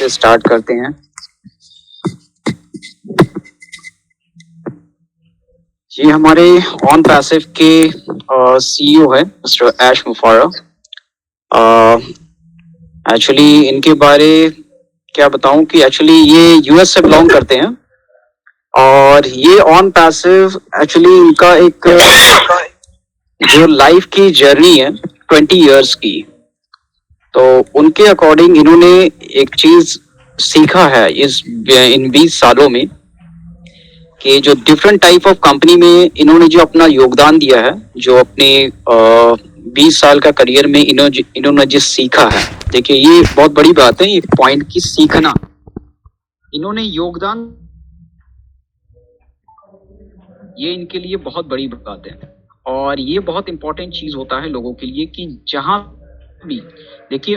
से स्टार्ट करते हैं। ये हमारे ऑन पैसिव के सीईओ है मिस्टर ऐश मुफारा। एक्चुअली इनके बारे क्या बताऊं कि एक्चुअली ये यूएस से बिलोंग करते हैं और ये ऑन पैसिव एक्चुअली इनका एक जो लाइफ की जर्नी है 20 इयर्स की, तो उनके अकॉर्डिंग इन्होंने एक चीज सीखा है इन 20 सालों में कि जो डिफरेंट टाइप ऑफ कंपनी में इन्होंने जो अपना योगदान दिया है, जो अपने 20 साल का करियर में इन्होंने जो सीखा है। देखिए ये बहुत बड़ी बात है, ये पॉइंट की सीखना, इन्होंने योगदान, ये इनके लिए बहुत बड़ी बात है और ये बहुत इंपॉर्टेंट चीज होता है लोगों के लिए कि जहां भी देखिए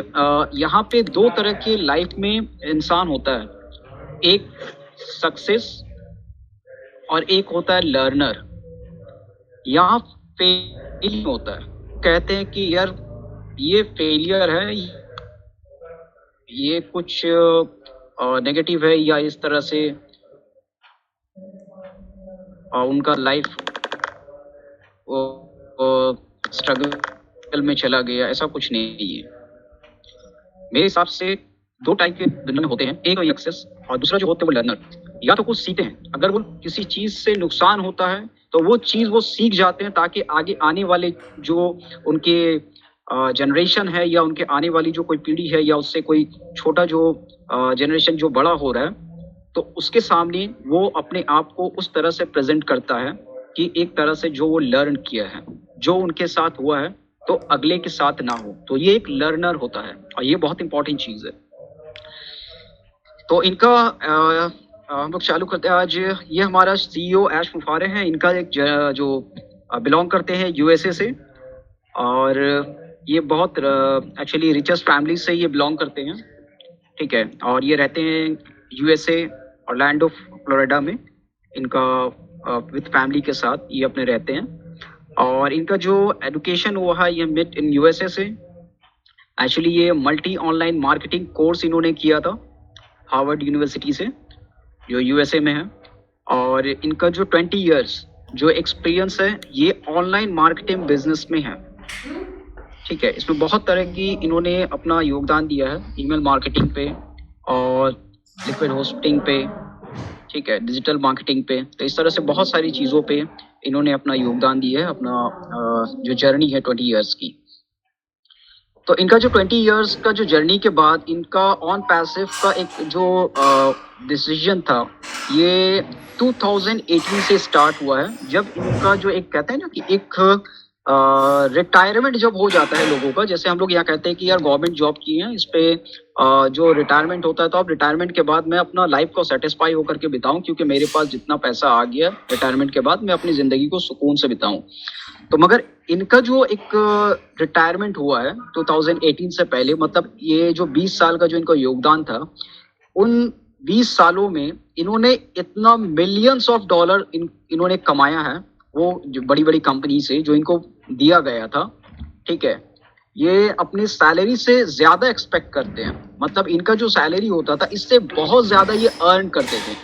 यहाँ पे दो तरह के लाइफ में इंसान होता है, एक सक्सेस और एक होता है लर्नर। यहाँ फेलियर होता है, कहते हैं कि यार ये फेलियर है, ये कुछ नेगेटिव है या इस तरह से उनका लाइफ स्ट्रगल में चला गया, ऐसा कुछ नहीं है। मेरे हिसाब से दो टाइप के दुनिया में होते हैं, एक सक्सेस और दूसरा जो होते हैं वो लर्नर। या तो कुछ सीखते हैं, अगर वो किसी चीज से नुकसान होता है तो वो चीज वो सीख जाते हैं ताकि आगे आने वाले जो उनके जनरेशन है या उनके आने वाली जो कोई पीढ़ी है या उससे कोई छोटा जो जनरेशन जो बड़ा हो रहा है, तो उसके सामने वो अपने आप को उस तरह से प्रेजेंट करता है कि एक तरह से जो वो लर्न किया है, जो उनके साथ हुआ है तो अगले के साथ ना हो, तो ये एक लर्नर होता है और ये बहुत इंपॉर्टेंट चीज है। तो इनका हम लोग चालू करते हैं आज। ये हमारा सीईओ ऐश मुफारा हैं, इनका एक जो बिलोंग करते हैं यूएसए से और ये बहुत एक्चुअली रिचेस्ट फैमिली से ये बिलोंग करते हैं, ठीक है, और ये रहते हैं यूएसए ऑरलैंडो फ्लोरिडा में, इनका विद फैमिली के साथ ये अपने रहते हैं। और इनका जो एजुकेशन हुआ है ये मिड इन यूएसए से, एक्चुअली ये मल्टी ऑनलाइन मार्केटिंग कोर्स इन्होंने किया था हार्वर्ड यूनिवर्सिटी से जो यूएसए में है। और इनका जो 20 इयर्स जो एक्सपीरियंस है ये ऑनलाइन मार्केटिंग बिजनेस में है, ठीक है। इसमें बहुत तरह की इन्होंने अपना योगदान दिया है, ईमेल मार्केटिंग पे और लिक्विड होस्टिंग पे, ठीक है, डिजिटल मार्केटिंग पे, तो इस तरह से बहुत सारी चीज़ों पे इन्होंने अपना योगदान दिया है, अपना जो जर्नी है 20 इयर्स की। तो इनका जो 20 इयर्स का जो जर्नी के बाद इनका ऑन पैसिव का एक जो डिसीजन था ये 2018 से स्टार्ट हुआ है, जब इनका जो एक कहते हैं ना कि एक रिटायरमेंट जब हो जाता है लोगों का, जैसे हम लोग यहाँ कहते हैं कि यार गवर्नमेंट जॉब की है, इस पे जो रिटायरमेंट होता है, तो अब रिटायरमेंट के बाद मैं अपना लाइफ को सेटिस्फाई होकर के बिताऊं, क्योंकि मेरे पास जितना पैसा आ गया रिटायरमेंट के बाद मैं अपनी जिंदगी को सुकून से बिताऊं। तो मगर इनका जो एक रिटायरमेंट हुआ है 2018 से पहले, मतलब ये जो 20 साल का जो इनका योगदान था, उन 20 सालों में इन्होंने इतना मिलियंस ऑफ डॉलर इन्होंने कमाया है, वो जो बड़ी बड़ी कंपनी से जो इनको दिया गया था, ठीक है, ये अपनी सैलरी से ज्यादा एक्सपेक्ट करते हैं, मतलब इनका जो सैलरी होता था इससे बहुत ज्यादा ये अर्न करते थे,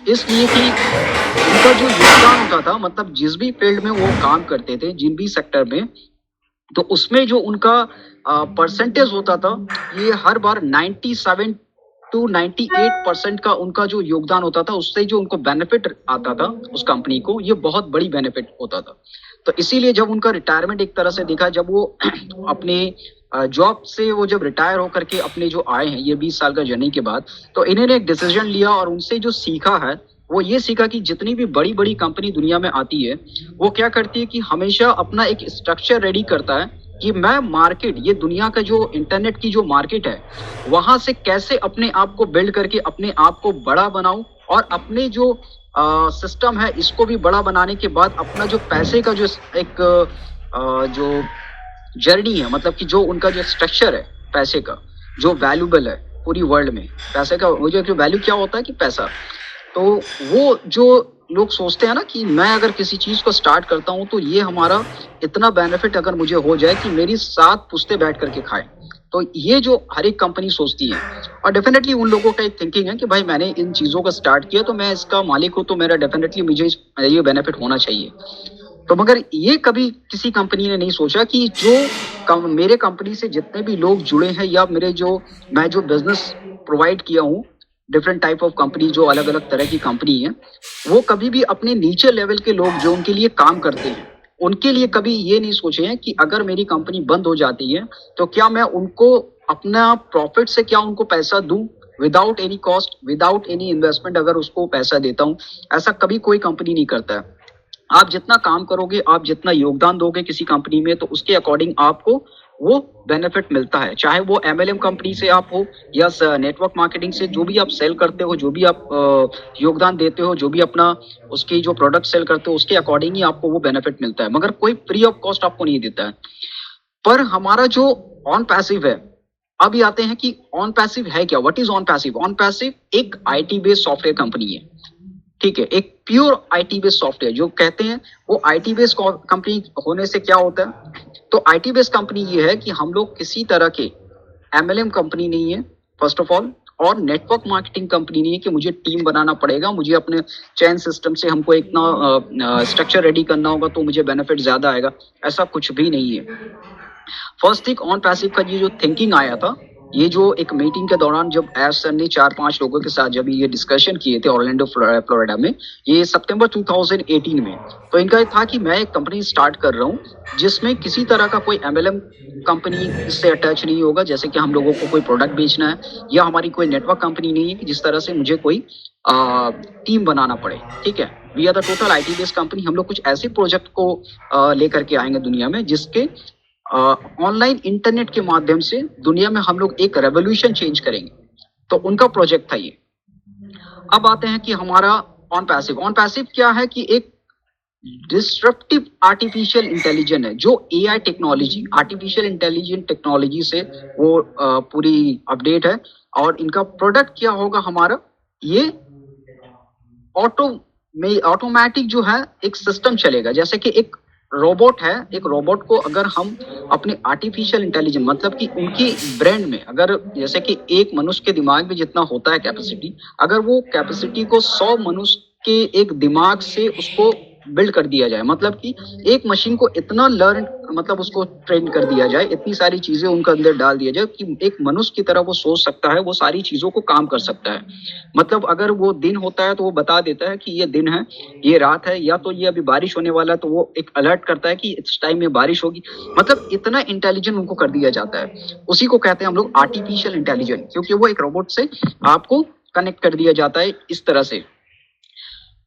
इसलिए कि इनका जो योगदान होता था, मतलब जिस भी फील्ड में वो काम करते थे, जिन भी सेक्टर में, तो उसमें जो उनका परसेंटेज होता था ये हर बार 97 to 98% का उनका जो योगदान होता था, उससे जो उनको बेनिफिट आता था उस कंपनी को, ये बहुत बड़ी बेनिफिट होता था। तो इसीलिए जब उनका रिटायरमेंट एक तरह से देखा, जब वो अपने जॉब से वो जब रिटायर होकर के अपने जो आए हैं ये 20 साल का जर्नी के बाद, तो इन्होंने एक डिसीजन लिया और उनसे जो सीखा है वो ये सीखा कि जितनी भी बड़ी बड़ी कंपनी दुनिया में आती है वो क्या करती है कि हमेशा अपना एक स्ट्रक्चर रेडी करता है कि मैं मार्केट, ये दुनिया का जो इंटरनेट की जो मार्केट है वहां से कैसे अपने आप को बिल्ड करके अपने आप को बड़ा बनाऊं, और अपने जो सिस्टम है इसको भी बड़ा बनाने के बाद अपना जो पैसे का जो एक जो जर्नी है, मतलब कि जो उनका जो स्ट्रक्चर है पैसे का, जो वैल्यूबल है पूरी वर्ल्ड में, पैसे का वो जो वैल्यू क्या होता है कि पैसा, तो वो जो लोग सोचते हैं ना कि मैं अगर किसी चीज को स्टार्ट करता हूं तो ये हमारा इतना बेनिफिट अगर मुझे हो जाए कि मेरी 7 पुश्ते बैठ करके खाए। तो ये जो हर एक कंपनी सोचती है, और डेफिनेटली उन लोगों का एक थिंकिंग है कि भाई मैंने इन चीजों को स्टार्ट किया तो मैं इसका मालिक हूं, तो मेरा डेफिनेटली मुझे ये बेनिफिट होना चाहिए। तो मगर ये कभी किसी कंपनी ने नहीं सोचा कि जो मेरे कंपनी से जितने भी लोग जुड़े हैं, या मेरे जो मैं जो बिजनेस प्रोवाइड किया हूँ, डिफरेंट टाइप ऑफ कंपनी, जो अलग अलग तरह की कंपनी है, वो कभी भी अपने नीचे लेवल के लोग जो उनके लिए काम करते हैं, उनके लिए कभी ये नहीं सोचे हैं कि अगर मेरी कंपनी बंद हो जाती है तो क्या मैं उनको अपना प्रॉफिट से क्या उनको पैसा दूं, without any cost, without any investment अगर उसको पैसा देता हूं। ऐसा कभी कोई कंपनी नहीं करता है। आप जितना काम करोगे, आप जितना योगदान दोगे किसी कंपनी में, तो उसके अकॉर्डिंग आपको वो बेनिफिट मिलता है। चाहे वो एमएलएम कंपनी से आप हो या नेटवर्क मार्केटिंग से, जो भी आप सेल करते हो, जो भी आप योगदान देते हो, जो भी अपना उसकी जो प्रोडक्ट सेल करते हो, उसके अकॉर्डिंग ही आपको वो बेनिफिट मिलता है, मगर कोई फ्री ऑफ कॉस्ट आपको नहीं देता है। पर हमारा जो ऑन पैसिव है, अभी आते हैं कि ऑन पैसिव है क्या, what is on passive. On passive एक आईटी बेस्ड सॉफ्टवेयर कंपनी है, ठीक है, एक प्योर आईटी बेस्ड सॉफ्टवेयर जो कहते हैं, वो आईटी बेस्ड कंपनी होने से क्या होता है। तो आईटी बेस्ड कंपनी ये है कि हम लोग किसी तरह के एमएलएम कंपनी नहीं है फर्स्ट ऑफ ऑल, और नेटवर्क मार्केटिंग कंपनी नहीं है कि मुझे टीम बनाना पड़ेगा, मुझे अपने चैन सिस्टम से हमको इतना स्ट्रक्चर रेडी करना होगा तो मुझे बेनिफिट ज्यादा आएगा, ऐसा कुछ भी नहीं है। फर्स्ट थिंग, ऑन पैसिव का ये जो थिंकिंग आया था, ये जो एक मीटिंग के दौरान जब एस सर ने 4-5 लोगों के साथ जब ये डिस्कशन किए थे ऑरलैंडो फ्लोरिडा में, ये सितंबर 2018 में, तो इनका ये था कि मैं एक कंपनी स्टार्ट कर रहा हूँ जिसमें किसी तरह का कोई एमएलएम कंपनी से अटैच नहीं होगा, जैसे कि हम लोगों को कोई प्रोडक्ट बेचना है, या हमारी कोई नेटवर्क कंपनी नहीं है कि जिस तरह से मुझे कोई टीम बनाना पड़े। ठीक है, we are the total IT based company. हम लोग कुछ ऐसे प्रोजेक्ट को लेकर के आएंगे दुनिया में जिसके ऑनलाइन इंटरनेट के माध्यम से दुनिया में हम लोग एक रेवोल्यूशन चेंज करेंगे। तो उनका प्रोजेक्ट था ये। अब आते हैं कि हमारा ऑन पैसिव। ऑन पैसिव क्या है कि एक डिस्ट्रप्टिव आर्टिफिशियल इंटेलिजेंस है, जो AI technology, artificial intelligent technology से वो पूरी अपडेट है। और इनका प्रोडक्ट क्या होगा हमारा, ये ऑटोमेटिक जो है एक सिस्टम चलेगा, जैसे कि एक रोबोट है। एक रोबोट को अगर हम अपने आर्टिफिशियल इंटेलिजेंस, मतलब कि उनकी ब्रेन में, अगर जैसे कि एक मनुष्य के दिमाग में जितना होता है कैपेसिटी, अगर वो कैपेसिटी को 100 मनुष्य के एक दिमाग से उसको बिल्ड कर दिया जाए, मतलब कि एक मशीन को इतना लर्न, मतलब उसको ट्रेन कर दिया जाए, इतनी सारी चीजें उनके अंदर डाल दिया जाए कि एक मनुष्य की तरह वो सोच सकता है, वो सारी चीजों को काम कर सकता है। मतलब अगर वो दिन होता है तो वो बता देता है कि ये दिन है, ये रात है, या तो ये अभी बारिश होने वाला है, तो वो एक अलर्ट करता है कि इस टाइम में बारिश होगी। मतलब इतना इंटेलिजेंट उनको कर दिया जाता है। उसी को कहते हैं हम लोग आर्टिफिशियल इंटेलिजेंट, क्योंकि वो एक रोबोट से आपको कनेक्ट कर दिया जाता है इस तरह से।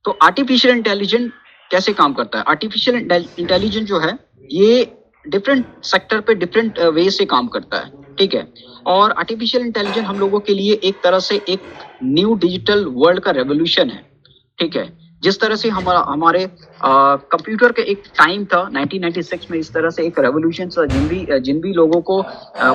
तो आर्टिफिशियल इंटेलिजेंट कैसे काम करता है? आर्टिफिशियल इंटेलिजेंस जो है ये डिफरेंट सेक्टर पे डिफरेंट वे से काम करता है, ठीक है। और आर्टिफिशियल इंटेलिजेंस हम लोगों के लिए एक तरह से एक न्यू डिजिटल वर्ल्ड का रेवोल्यूशन है, ठीक है। जिस तरह से हमारे कंप्यूटर के एक टाइम था 1996 में, इस तरह से एक रेवोल्यूशन था। जिन भी लोगों को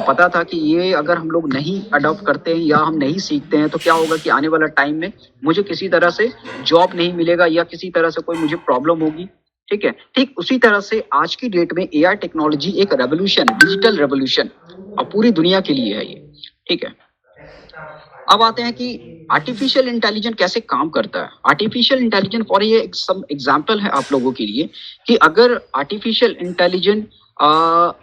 पता था कि ये अगर हम लोग नहीं अडॉप्ट करते हैं या हम नहीं सीखते हैं तो क्या होगा कि आने वाला टाइम में मुझे किसी तरह से जॉब नहीं मिलेगा या किसी तरह से कोई मुझे प्रॉब्लम होगी, ठीक है। ठीक उसी तरह से आज की डेट में एआई टेक्नोलॉजी एक रेवोल्यूशन, डिजिटल रेवोल्यूशन और पूरी दुनिया के लिए है ये, ठीक है। अब आते हैं कि आर्टिफिशियल इंटेलिजेंस कैसे काम करता है। आर्टिफिशियल इंटेलिजेंस फॉर ये एक सब एग्जांपल है आप लोगों के लिए कि अगर आर्टिफिशियल इंटेलिजेंस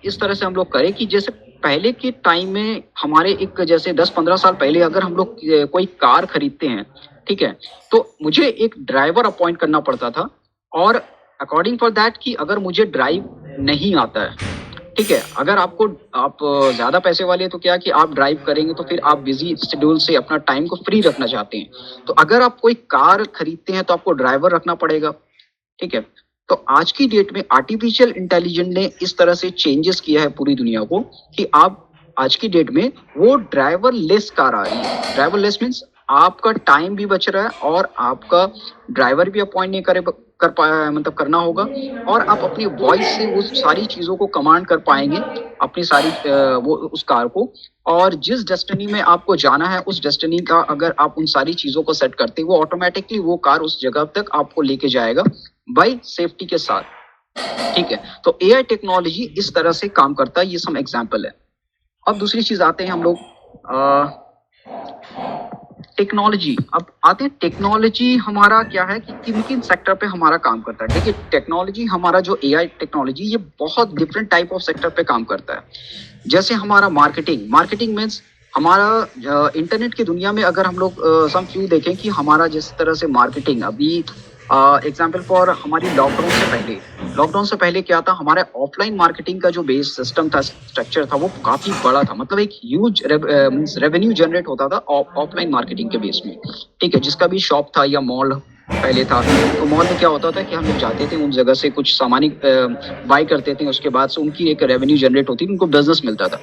इस तरह से हम लोग करें कि जैसे पहले के टाइम में हमारे एक जैसे 10-15 साल पहले अगर हम लोग कोई कार खरीदते हैं, ठीक है, तो मुझे एक ड्राइवर अपॉइंट करना पड़ता था। और अकॉर्डिंग फॉर दैट कि अगर मुझे ड्राइव नहीं आता है, ठीक है, अगर आप ज्यादा पैसे वाले तो क्या कि आप ड्राइव करेंगे तो फिर आप बिजी शेड्यूल से अपना टाइम को फ्री रखना चाहते हैं, तो अगर आप कोई कार खरीदते हैं तो आपको ड्राइवर रखना पड़ेगा, ठीक है। तो आज की डेट में आर्टिफिशियल इंटेलिजेंस ने इस तरह से चेंजेस किया है पूरी दुनिया को कि आप आज की डेट में वो ड्राइवर लेस कार आ रही है। ड्राइवर लेस मीन्स आपका टाइम भी बच रहा है और आपका ड्राइवर भी अपॉइंट नहीं कर पा मतलब करना होगा, और आप अपनी वॉइस से वो सारी चीज़ों को कमांड कर पाएँगे, अपनी सारी वो उस कार को। और जिस डेस्टिनी में आपको जाना है, उस डेस्टिनी का अगर आप उन सारी चीज़ों को सेट करते हैं, वो ऑटोमैटिकली वो कार उस जगह तक आपको लेके जाएगा बाय सेफ्टी के साथ, ठीक है? तो एआई टेक्नोलॉजी इस तरह से काम करता है, ये सम एग्ज़ाम्पल है। अब दूसरी चीज़ आते हैं हम लोग टेक्नोलॉजी। अब आते हैं टेक्नोलॉजी हमारा क्या है कि किन-किन सेक्टर पे हमारा काम करता है। देखिए टेक्नोलॉजी हमारा जो एआई टेक्नोलॉजी ये बहुत डिफरेंट टाइप ऑफ सेक्टर पे काम करता है। जैसे हमारा मार्केटिंग, मार्केटिंग मीन्स हमारा इंटरनेट की दुनिया में अगर हम लोग सम फ्यू देखें कि हमारा जिस तरह से मार्केटिंग अभी एग्जाम्पल फॉर हमारी लॉकडाउन से पहले क्या था, हमारे ऑफलाइन मार्केटिंग का जो बेस सिस्टम था, स्ट्रक्चर था, वो काफी बड़ा था। मतलब एक ह्यूज रेवेन्यू जनरेट होता था ऑफलाइन मार्केटिंग के बेस में, ठीक है? जिसका भी शॉप था या मॉल पहले था, तो मॉल में क्या होता था कि हम लोग जाते थे, उन जगह से कुछ सामान बाय करते थे, उसके बाद से उनकी एक रेवेन्यू जनरेट होती थी, उनको बिजनेस मिलता था।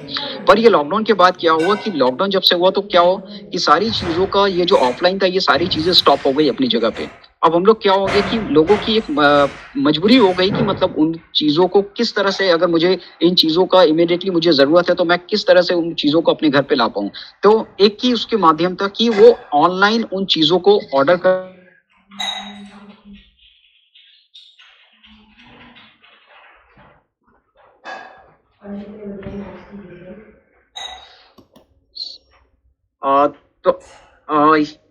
पर ये लॉकडाउन के बाद क्या हुआ कि लॉकडाउन जब से हुआ तो क्या हुआ कि सारी चीज़ों का ये जो ऑफलाइन था, ये सारी चीज़ें स्टॉप हो गई अपनी जगह पे। अब हम लोग क्या हो गया कि लोगों की एक मजबूरी हो गई कि मतलब उन चीज़ों को किस तरह से, अगर मुझे इन चीज़ों का इमीडिएटली मुझे ज़रूरत है, तो मैं किस तरह से उन चीज़ों को अपने घर पे ला पाऊँ। तो एक ही उसके माध्यम था कि वो ऑनलाइन उन चीज़ों को ऑर्डर कर तो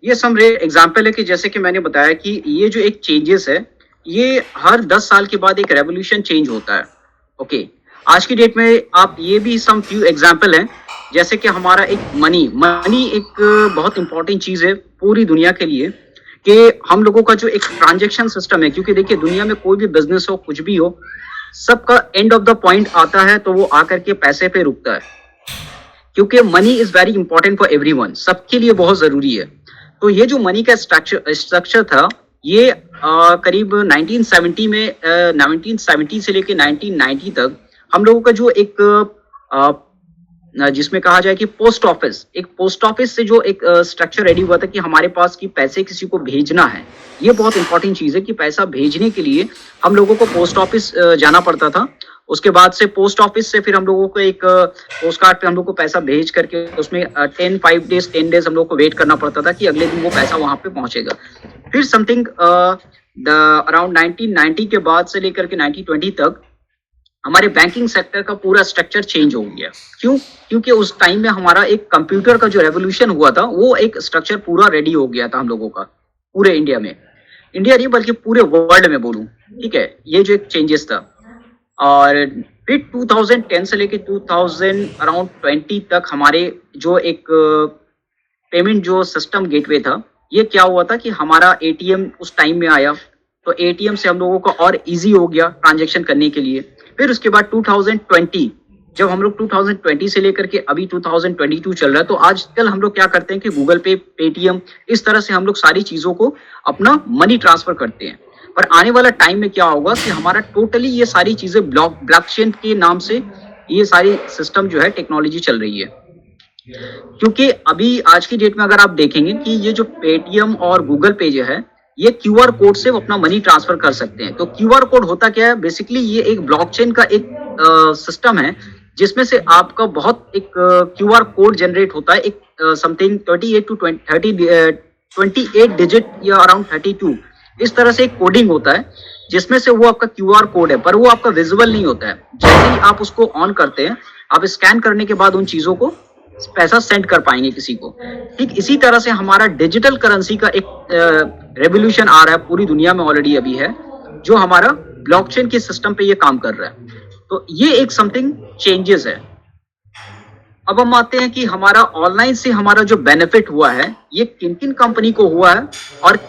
ये समरे एग्जाम्पल है कि जैसे कि मैंने बताया कि ये जो एक चेंजेस है, ये हर 10 साल के बाद एक रेवोल्यूशन चेंज होता है। ओके, आज की डेट में आप ये भी सम फ्यू एग्जाम्पल हैं, जैसे कि हमारा एक मनी एक बहुत इंपॉर्टेंट चीज है पूरी दुनिया के लिए, कि हम लोगों का जो एक ट्रांजैक्शन सिस्टम है, क्योंकि देखिए दुनिया में कोई भी बिजनेस हो, कुछ भी हो, सबका एंड ऑफ द पॉइंट आता है तो वो आकर के पैसे पे रुकता है, क्योंकि money is very important for everyone, सबके लिए बहुत जरूरी है। तो ये जो मनी का स्ट्रक्चर था, ये करीब 1970 में 1970 से लेके 1990 तक हम लोगों का जो एक जिसमें कहा जाए कि पोस्ट ऑफिस से जो एक स्ट्रक्चर रेडी हुआ था कि हमारे पास की पैसे किसी को भेजना है। ये बहुत इंपॉर्टेंट चीज है कि पैसा भेजने के लिए हम लोगों को पोस्ट ऑफिस जाना पड़ता था। उसके बाद से पोस्ट ऑफिस से फिर हम लोगों को एक पोस्ट कार्ड पे हम लोग को पैसा भेज करके उसमें 10 डेज हम लोग को वेट करना पड़ता था कि अगले दिन वो पैसा वहां पे पहुंचेगा। फिर समथिंग अराउंड 1990 के बाद से लेकर के 1920 तक हमारे बैंकिंग सेक्टर का पूरा स्ट्रक्चर चेंज हो गया। क्यों? क्योंकि उस टाइम में हमारा एक कंप्यूटर का जो रेवोल्यूशन हुआ था, वो एक स्ट्रक्चर पूरा रेडी हो गया था हम लोगों का पूरे इंडिया में, इंडिया नहीं बल्कि पूरे वर्ल्ड में बोलूं, ठीक है? ये जो एक चेंजेस था। और फिर 2010 से लेके 2000 अराउंड 20 तक हमारे जो एक पेमेंट जो सिस्टम गेटवे था, ये क्या हुआ था कि हमारा एटीएम उस टाइम में आया, तो एटीएम से हम लोगों का और इजी हो गया ट्रांजैक्शन करने के लिए। फिर उसके बाद 2020, जब हम लोग 2020 से लेकर के अभी 2022 चल रहा है, तो आजकल हम लोग क्या करते हैं कि गूगल पे, पेटीएम, इस तरह से हम लोग सारी चीजों को अपना मनी ट्रांसफर करते हैं। पर आने वाला टाइम में क्या होगा कि हमारा टोटली ये सारी चीजें ब्लॉकचेन के नाम से ये सारी सिस्टम जो है टेक्नोलॉजी चल रही है। क्योंकि अभी आज की डेट में अगर आप देखेंगे कि ये जो पेटीएम और गूगल पे जो है, ये क्यूआर कोड से अपना मनी ट्रांसफर कर सकते हैं। तो क्यूआर कोड होता क्या है? बेसिकली ये एक ब्लॉकचेन का एक सिस्टम है, जिसमें से आपका बहुत एक क्यूआर कोड जनरेट होता है, एक समथिंग 28 डिजिट या अराउंड 32, इस तरह से एक कोडिंग होता है, जिसमें से वो आपका क्यूआर कोड है, पर वो आपका विजिबल नहीं होता है। जैसे ही आप उसको ऑन करते हैं, आप स्कैन करने के बाद उन चीजों को पैसा सेंड कर पाएंगे किसी को। ठीक इसी तरह से हमारा डिजिटल करेंसी का एक रेवोल्यूशन आ रहा है पूरी दुनिया में, ऑलरेडी अभी है, जो हमारा ब्लॉकचेन के सिस्टम पे ये काम कर रहा है। तो ये एक समथिंग चेंजेस है। अब हम आते हैं कि हमारा ऑनलाइन से हमारा जो बेनिफिट हुआ है, ये किन किन कंपनी को हुआ है और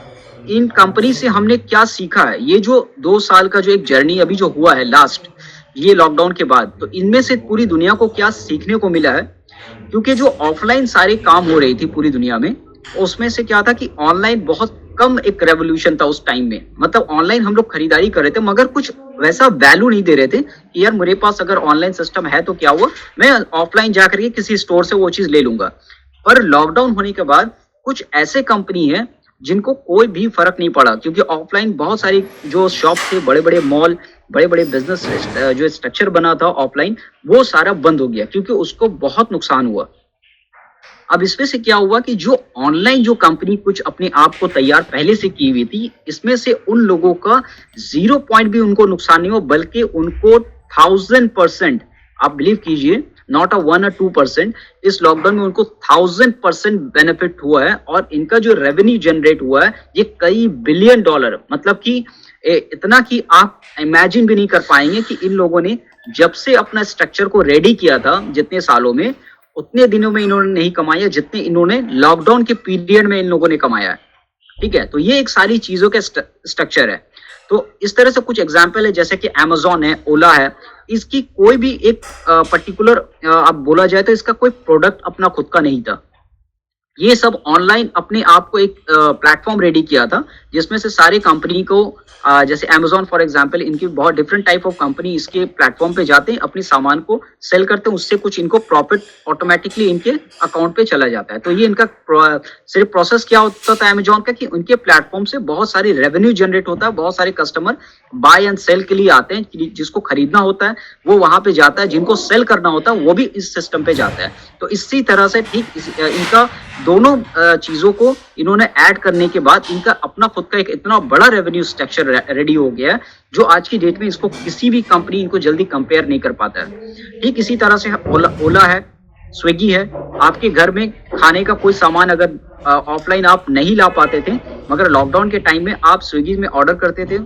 इन कंपनी से हमने क्या सीखा है। ये जो 2 साल का जो एक जर्नी अभी जो हुआ है लास्ट, ये लॉकडाउन के बाद, तो इनमें से पूरी दुनिया को क्या सीखने को मिला है। क्योंकि जो ऑफलाइन सारे काम हो रही थी पूरी दुनिया में, उसमें से क्या था कि ऑनलाइन बहुत कम एक रेवोल्यूशन था उस टाइम में। मतलब ऑनलाइन हम लोग खरीदारी कर रहे थे, मगर कुछ वैसा वैल्यू नहीं दे रहे थे कि यार मेरे पास अगर ऑनलाइन सिस्टम है तो क्या हुआ, मैं ऑफलाइन जाकर के किसी स्टोर से वो चीज ले लूंगा। पर लॉकडाउन होने के बाद कुछ ऐसे कंपनी है जिनको कोई भी फर्क नहीं पड़ा, क्योंकि ऑफलाइन बहुत सारी जो शॉप थे, बड़े बड़े मॉल, बड़े बड़े बिजनेस जो स्ट्रक्चर बना था ऑफलाइन, वो सारा बंद हो गया क्योंकि उसको बहुत नुकसान हुआ। अब इसमें से क्या हुआ कि जो ऑनलाइन जो कंपनी कुछ अपने आप को तैयार पहले से की हुई थी, इसमें से उन लोगों का 0 पॉइंट भी उनको नुकसान नहीं हुआ, बल्कि उनको 1000%, आप बिलीव कीजिए, नॉट अ 1 or 2%, इस लॉकडाउन में उनको 1000% बेनिफिट हुआ है। और इनका जो रेवेन्यू जनरेट हुआ है ये कई बिलियन डॉलर, मतलब कि इतना कि आप इमेजिन भी नहीं कर पाएंगे कि इन लोगों ने जब से अपना स्ट्रक्चर को रेडी किया था, जितने सालों में, उतने दिनों में इन्होंने नहीं कमाया जितने इन्होंने लॉकडाउन के पीरियड में इन लोगों ने कमाया है। ठीक है, तो ये एक सारी चीजों का स्ट्रक्चर है। तो इस तरह से कुछ एग्जाम्पल है, जैसे कि अमेजोन है, ओला है, इसकी कोई भी एक पर्टिकुलर आप बोला जाए तो इसका कोई प्रोडक्ट अपना खुद का नहीं था। ये सब ऑनलाइन अपने आप को एक प्लेटफॉर्म रेडी किया था, जिसमें से सारी कंपनी को जैसे अमेजोन फॉर एग्जांपल, इनकी बहुत डिफरेंट टाइप ऑफ कंपनी इसके प्लेटफॉर्म पे जाते हैं, अपने सामान को सेल करते हैं, उससे कुछ इनको प्रॉफिट ऑटोमेटिकली इनके अकाउंट पे चला जाता है। तो ये इनका सिर्फ प्रोसेस क्या होता था अमेजोन का, कि उनके प्लेटफॉर्म से बहुत सारी रेवेन्यू जनरेट होता है, बहुत सारे कस्टमर बाय एंड सेल के लिए आते हैं, जिसको खरीदना होता है वो वहां पे जाता है, जिनको सेल करना होता है वो भी इस सिस्टम पे जाता है। तो इसी तरह से ठीक इनका दोनों चीजों को इन्होंने ऐड करने के बाद इनका अपना खुद का एक इतना बड़ा रेवेन्यू स्ट्रक्चर रेडी हो गया है, जो आज की डेट में इसको किसी भी कंपनी इनको जल्दी कंपेयर नहीं कर पाता है। ठीक इसी तरह से ओला है, स्विगी है, आपके घर में खाने का कोई सामान अगर ऑफलाइन आप नहीं ला पाते थे, मगर लॉकडाउन के टाइम में आप स्विगी में ऑर्डर करते थे,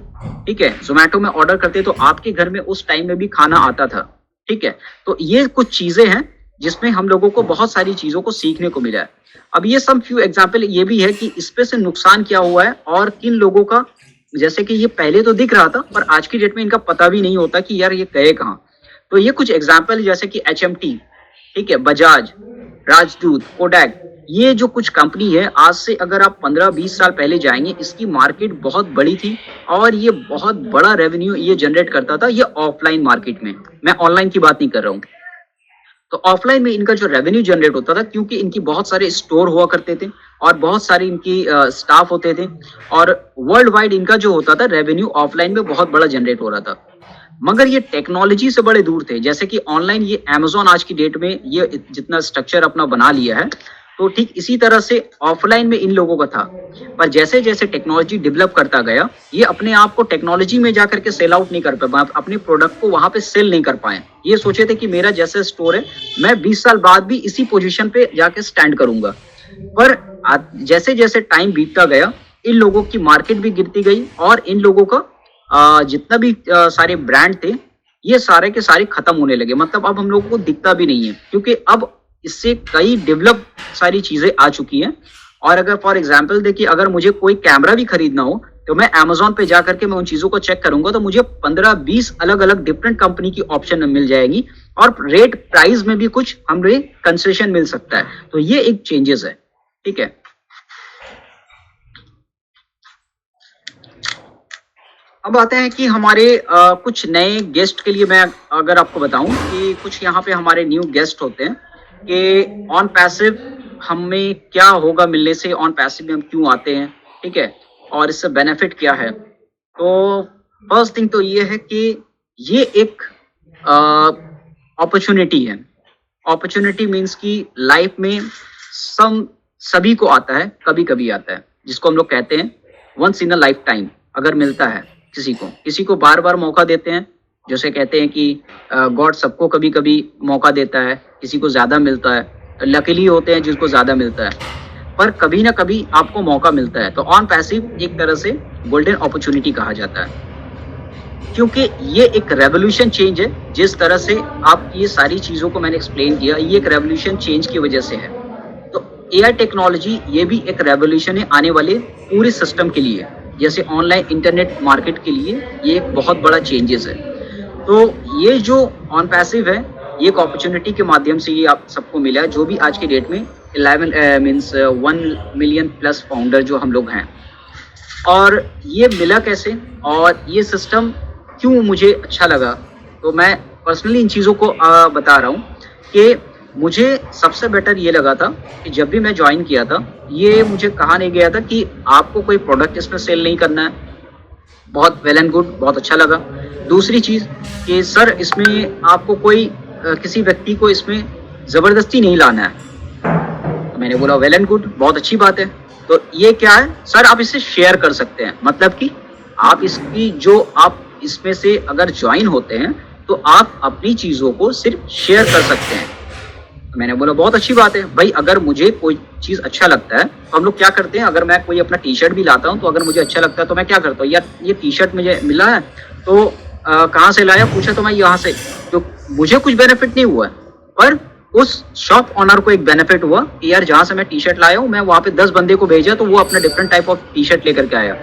ठीक है, जोमेटो में ऑर्डर करते, तो आपके घर में उस टाइम में भी खाना आता था। ठीक है, तो ये कुछ चीजें हैं जिसमें हम लोगों को बहुत सारी चीजों को सीखने को मिला है। अब ये सब फ्यू एग्जाम्पल ये भी है कि इसपे से नुकसान क्या हुआ है और किन लोगों का, जैसे कि ये पहले तो दिख रहा था पर आज की डेट में इनका पता भी नहीं होता कि यार ये गए कहाँ। तो ये कुछ एग्जाम्पल जैसे कि HMT, ठीक है, बजाज, राजदूत, कोडैक, ये जो कुछ कंपनी है, आज से अगर आप 15-20 साल पहले जाएंगे, इसकी मार्केट बहुत बड़ी थी और ये बहुत बड़ा रेवेन्यू ये जनरेट करता था, ये ऑफलाइन मार्केट में, मैं ऑनलाइन की बात नहीं कर रहा हूँ। तो ऑफलाइन में इनका जो रेवेन्यू जनरेट होता था, क्योंकि इनकी बहुत सारे स्टोर हुआ करते थे और बहुत सारे इनकी स्टाफ होते थे, और वर्ल्ड वाइड इनका जो होता था रेवेन्यू ऑफलाइन में बहुत बड़ा जनरेट हो रहा था। मगर ये टेक्नोलॉजी से बड़े दूर थे, जैसे कि ऑनलाइन ये अमेजोन आज की डेट में ये जितना स्ट्रक्चर अपना बना लिया है, तो ठीक इसी तरह से ऑफलाइन में इन लोगों का था। पर जैसे जैसे टेक्नोलॉजी डेवलप करता गया, ये अपने आप को टेक्नोलॉजी में जाकर के सेल आउट नहीं कर पाए, अपने प्रोडक्ट को वहां पे सेल नहीं कर पाए। ये सोचे थे कि मेरा जैसे स्टोर है, मैं 20 साल बाद भी इसी पोजीशन पे जाके स्टैंड करूंगा। पर जैसे जैसे टाइम बीतता गया, इन लोगों की मार्केट भी गिरती गई और इन लोगों का जितना भी सारे ब्रांड थे, ये सारे के सारे खत्म होने लगे। मतलब अब हम लोगों को दिखता भी नहीं है, क्योंकि अब इससे कई डेवलप सारी चीजें आ चुकी हैं। और अगर फॉर एग्जांपल देखिए, अगर मुझे कोई कैमरा भी खरीदना हो, तो मैं अमेजोन पे जाकर के मैं उन चीजों को चेक करूंगा, तो मुझे 15-20 अलग अलग डिफरेंट कंपनी की ऑप्शन मिल जाएगी और रेट प्राइस में भी कुछ हमें कंसेशन मिल सकता है। तो ये एक चेंजेस है। ठीक है, अब आते हैं कि हमारे कुछ नए गेस्ट के लिए मैं अगर आपको बताऊं कि कुछ यहाँ पे हमारे न्यू गेस्ट होते हैं कि ऑन पैसिव हमें क्या होगा मिलने से, ऑन पैसिव में हम क्यों आते हैं, ठीक है, और इससे बेनिफिट क्या है। तो फर्स्ट थिंग तो ये है कि ये एक अपॉर्चुनिटी है। अपॉर्चुनिटी मीन्स कि लाइफ में सभी को आता है, कभी कभी आता है, जिसको हम लोग कहते हैं once in a lifetime. अगर मिलता है किसी को बार बार मौका देते हैं, जैसे कहते हैं कि गॉड सबको कभी कभी मौका देता है, किसी को ज्यादा मिलता है, लकीली होते हैं जिसको ज्यादा मिलता है, पर कभी ना कभी आपको मौका मिलता है। तो ऑन पैसिव एक तरह से गोल्डन अपॉर्चुनिटी कहा जाता है, क्योंकि ये एक रेवोल्यूशन चेंज है। जिस तरह से आप ये सारी चीजों को मैंने एक्सप्लेन किया, ये एक रेवोल्यूशन चेंज की वजह से है। तो एआई टेक्नोलॉजी ये भी एक रेवोल्यूशन है आने वाले पूरे सिस्टम के लिए, जैसे ऑनलाइन इंटरनेट मार्केट के लिए ये एक बहुत बड़ा चेंजेस है। तो ये जो ऑन पैसिव है, ये एक अपॉर्चुनिटी के माध्यम से ये आप सबको मिला है, जो भी आज की डेट में 1 मिलियन प्लस फाउंडर जो हम लोग हैं। और ये मिला कैसे और ये सिस्टम क्यों मुझे अच्छा लगा, तो मैं पर्सनली इन चीज़ों को बता रहा हूँ कि मुझे सबसे बेटर ये लगा था कि जब भी मैं ज्वाइन किया था, ये मुझे कहा नहीं गया था कि आपको कोई प्रोडक्ट इसमें सेल नहीं करना है। बहुत वेल एंड गुड, बहुत अच्छा लगा। दूसरी चीज़ कि सर इसमें आपको कोई किसी व्यक्ति को इसमें ज़बरदस्ती नहीं लाना है। तो मैंने बोला वेल एंड गुड, बहुत अच्छी बात है। तो ये क्या है सर, आप इसे शेयर कर सकते हैं, मतलब कि आप इसकी जो आप इसमें से अगर ज्वाइन होते हैं तो आप अपनी चीज़ों को सिर्फ शेयर कर सकते हैं। मैंने बोला बहुत अच्छी बात है भाई, अगर मुझे कोई चीज़ अच्छा लगता है तो हम लोग क्या करते हैं, अगर मैं कोई अपना टी शर्ट भी लाता हूँ तो अगर मुझे अच्छा लगता है तो मैं क्या करता हूँ, यार ये टी शर्ट मुझे मिला है तो कहाँ से लाया, पूछा तो मैं यहाँ से। तो मुझे कुछ बेनिफिट नहीं हुआ, पर उस शॉप ऑनर को एक बेनिफिट हुआ कि यार जहाँ से मैं टी शर्ट लाया हूँ, मैं वहाँ पे 10 बंदे को भेजा तो वो अपना different type of T shirt लेकर के आया।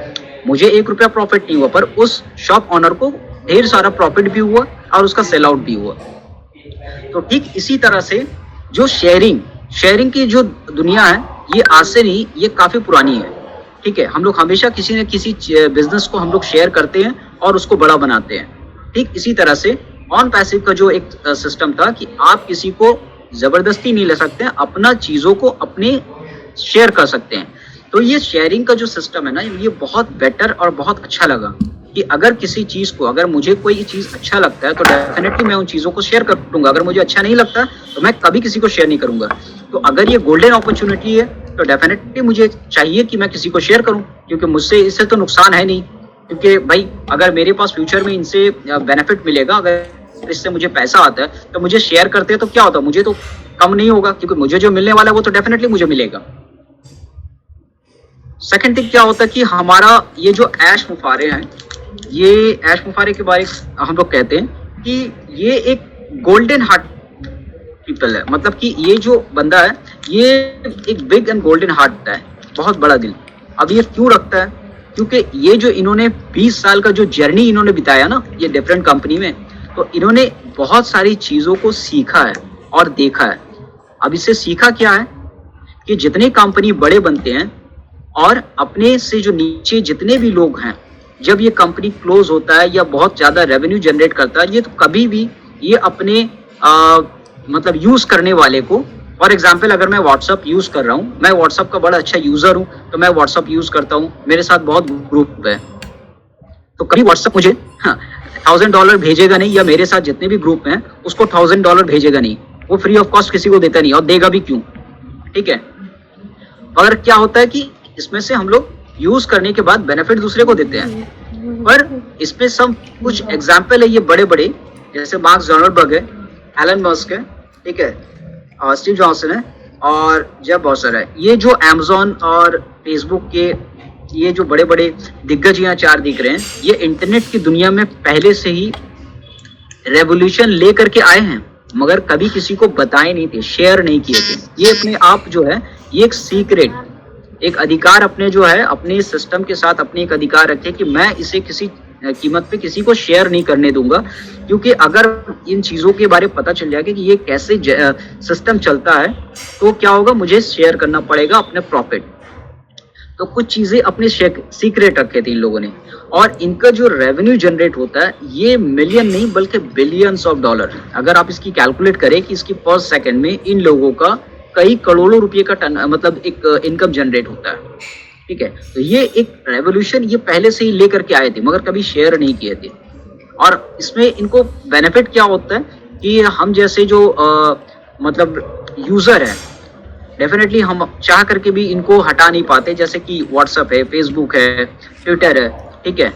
मुझे 1 रुपया प्रॉफिट नहीं हुआ, पर उस शॉप ऑनर को ढेर सारा प्रॉफिट भी हुआ और उसका सेल आउट भी हुआ। तो ठीक इसी तरह से जो शेयरिंग की जो दुनिया है, ये आज से नहीं, ये काफ़ी पुरानी है। ठीक है, हम लोग हमेशा किसी न किसी बिजनेस को हम लोग शेयर करते हैं और उसको बड़ा बनाते हैं। ठीक इसी तरह से ऑन पैसिव का जो एक सिस्टम था कि आप किसी को ज़बरदस्ती नहीं ले सकते हैं, अपना चीज़ों को अपने शेयर कर सकते हैं। तो ये शेयरिंग का जो सिस्टम है ना, ये बहुत बेटर और बहुत अच्छा लगा कि अगर किसी चीज़ को, अगर मुझे कोई चीज़ अच्छा लगता है तो डेफिनेटली मैं उन चीज़ों को शेयर करूँगा। अगर मुझे अच्छा नहीं लगता तो मैं कभी किसी को शेयर नहीं करूँगा। तो अगर ये गोल्डन अपॉर्चुनिटी है तो डेफिनेटली मुझे चाहिए कि मैं किसी को शेयर करूँ, क्योंकि मुझसे इससे तो नुकसान है नहीं। क्योंकि भाई अगर मेरे पास फ्यूचर में इनसे बेनिफिट मिलेगा, अगर इससे मुझे पैसा आता है तो मुझे शेयर करते हैं तो क्या होता है, मुझे तो कम नहीं होगा, क्योंकि मुझे जो मिलने वाला है वो तो डेफिनेटली मुझे मिलेगा। सेकंड थिंग क्या होता है कि हमारा ये जो ऐश मुफारे हैं, ये ऐश मुफारे के बारे में हम लोग कहते हैं कि ये एक गोल्डन हार्ट पीपल है। मतलब कि ये जो बंदा है ये एक बिग एंड गोल्डन हार्ट है, बहुत बड़ा दिल। अब ये क्यों रखता है, क्योंकि ये जो इन्होंने 20 साल का जो जर्नी इन्होंने बिताया ना ये डिफरेंट कंपनी में, तो इन्होंने बहुत सारी चीज़ों को सीखा है और देखा है। अब इससे सीखा क्या है कि जितने कंपनी बड़े बनते हैं और अपने से जो नीचे जितने भी लोग हैं, जब ये कंपनी क्लोज होता है या बहुत ज़्यादा रेवेन्यू जनरेट करता है, ये तो कभी भी ये अपने मतलब यूज़ करने वाले को, फॉर एग्जाम्पल अगर मैं व्हाट्सअप यूज़ कर रहा हूँ, मैं व्हाट्सअप का बड़ा अच्छा यूज़र हूँ तो मैं व्हाट्सअप यूज़ करता हूँ, मेरे साथ बहुत ग्रुप है, तो कभी व्हाट्सअप मुझे $1000 भेजेगा नहीं, या मेरे साथ जितने भी ग्रुप हैं उसको $1000 भेजेगा नहीं, वो फ्री ऑफ कॉस्ट किसी को देता नहीं, और देगा भी क्यों। ठीक है, और क्या होता है कि इसमें से हम लोग यूज करने के बाद बेनिफिट दूसरे को देते हैं, पर इसमें सब कुछ एग्जाम्पल है ये बड़े बड़े, जैसे मार्क ज़करबर्ग है, एलन मस्क है, ठीक है, और स्टीव जॉनसन है और जेफ बेजोस है। ये जो अमेज़न और फेसबुक के ये जो बड़े बड़े दिग्गज यहाँ 4 दिख रहे हैं, ये इंटरनेट की दुनिया में पहले से ही रेवोल्यूशन ले करके आए हैं, मगर कभी किसी को बताए नहीं थे, शेयर नहीं किए थे। ये अपने आप जो है ये एक सीक्रेट, एक अधिकार अपने जो है अपने सिस्टम के साथ अपने एक अधिकार रखे कि मैं इसे किसी कीमत पे किसी को शेयर नहीं करने दूंगा, क्योंकि अगर इन चीज़ों के बारे में पता चल जाएगा कि ये कैसे सिस्टम चलता है तो क्या होगा, मुझे शेयर करना पड़ेगा अपने प्रॉफिट। तो कुछ चीज़ें अपने सीक्रेट रखे थे इन लोगों ने, और इनका जो रेवेन्यू जनरेट होता है ये मिलियन नहीं बल्कि बिलियंस ऑफ डॉलर। अगर आप इसकी कैलकुलेट करें कि इसकी पर सेकंड में इन लोगों का कई करोड़ों रुपए का मतलब एक इनकम जनरेट होता है। ठीक है, तो ये एक रेवोल्यूशन ये पहले से ही लेकर के आए थे, मगर कभी शेयर नहीं किए थे। और इसमें इनको बेनिफिट क्या होता है कि हम जैसे जो मतलब यूजर है, डेफिनेटली हम चाह करके भी इनको हटा नहीं पाते, जैसे कि व्हाट्सएप है, फेसबुक है, ट्विटर है, ठीक है,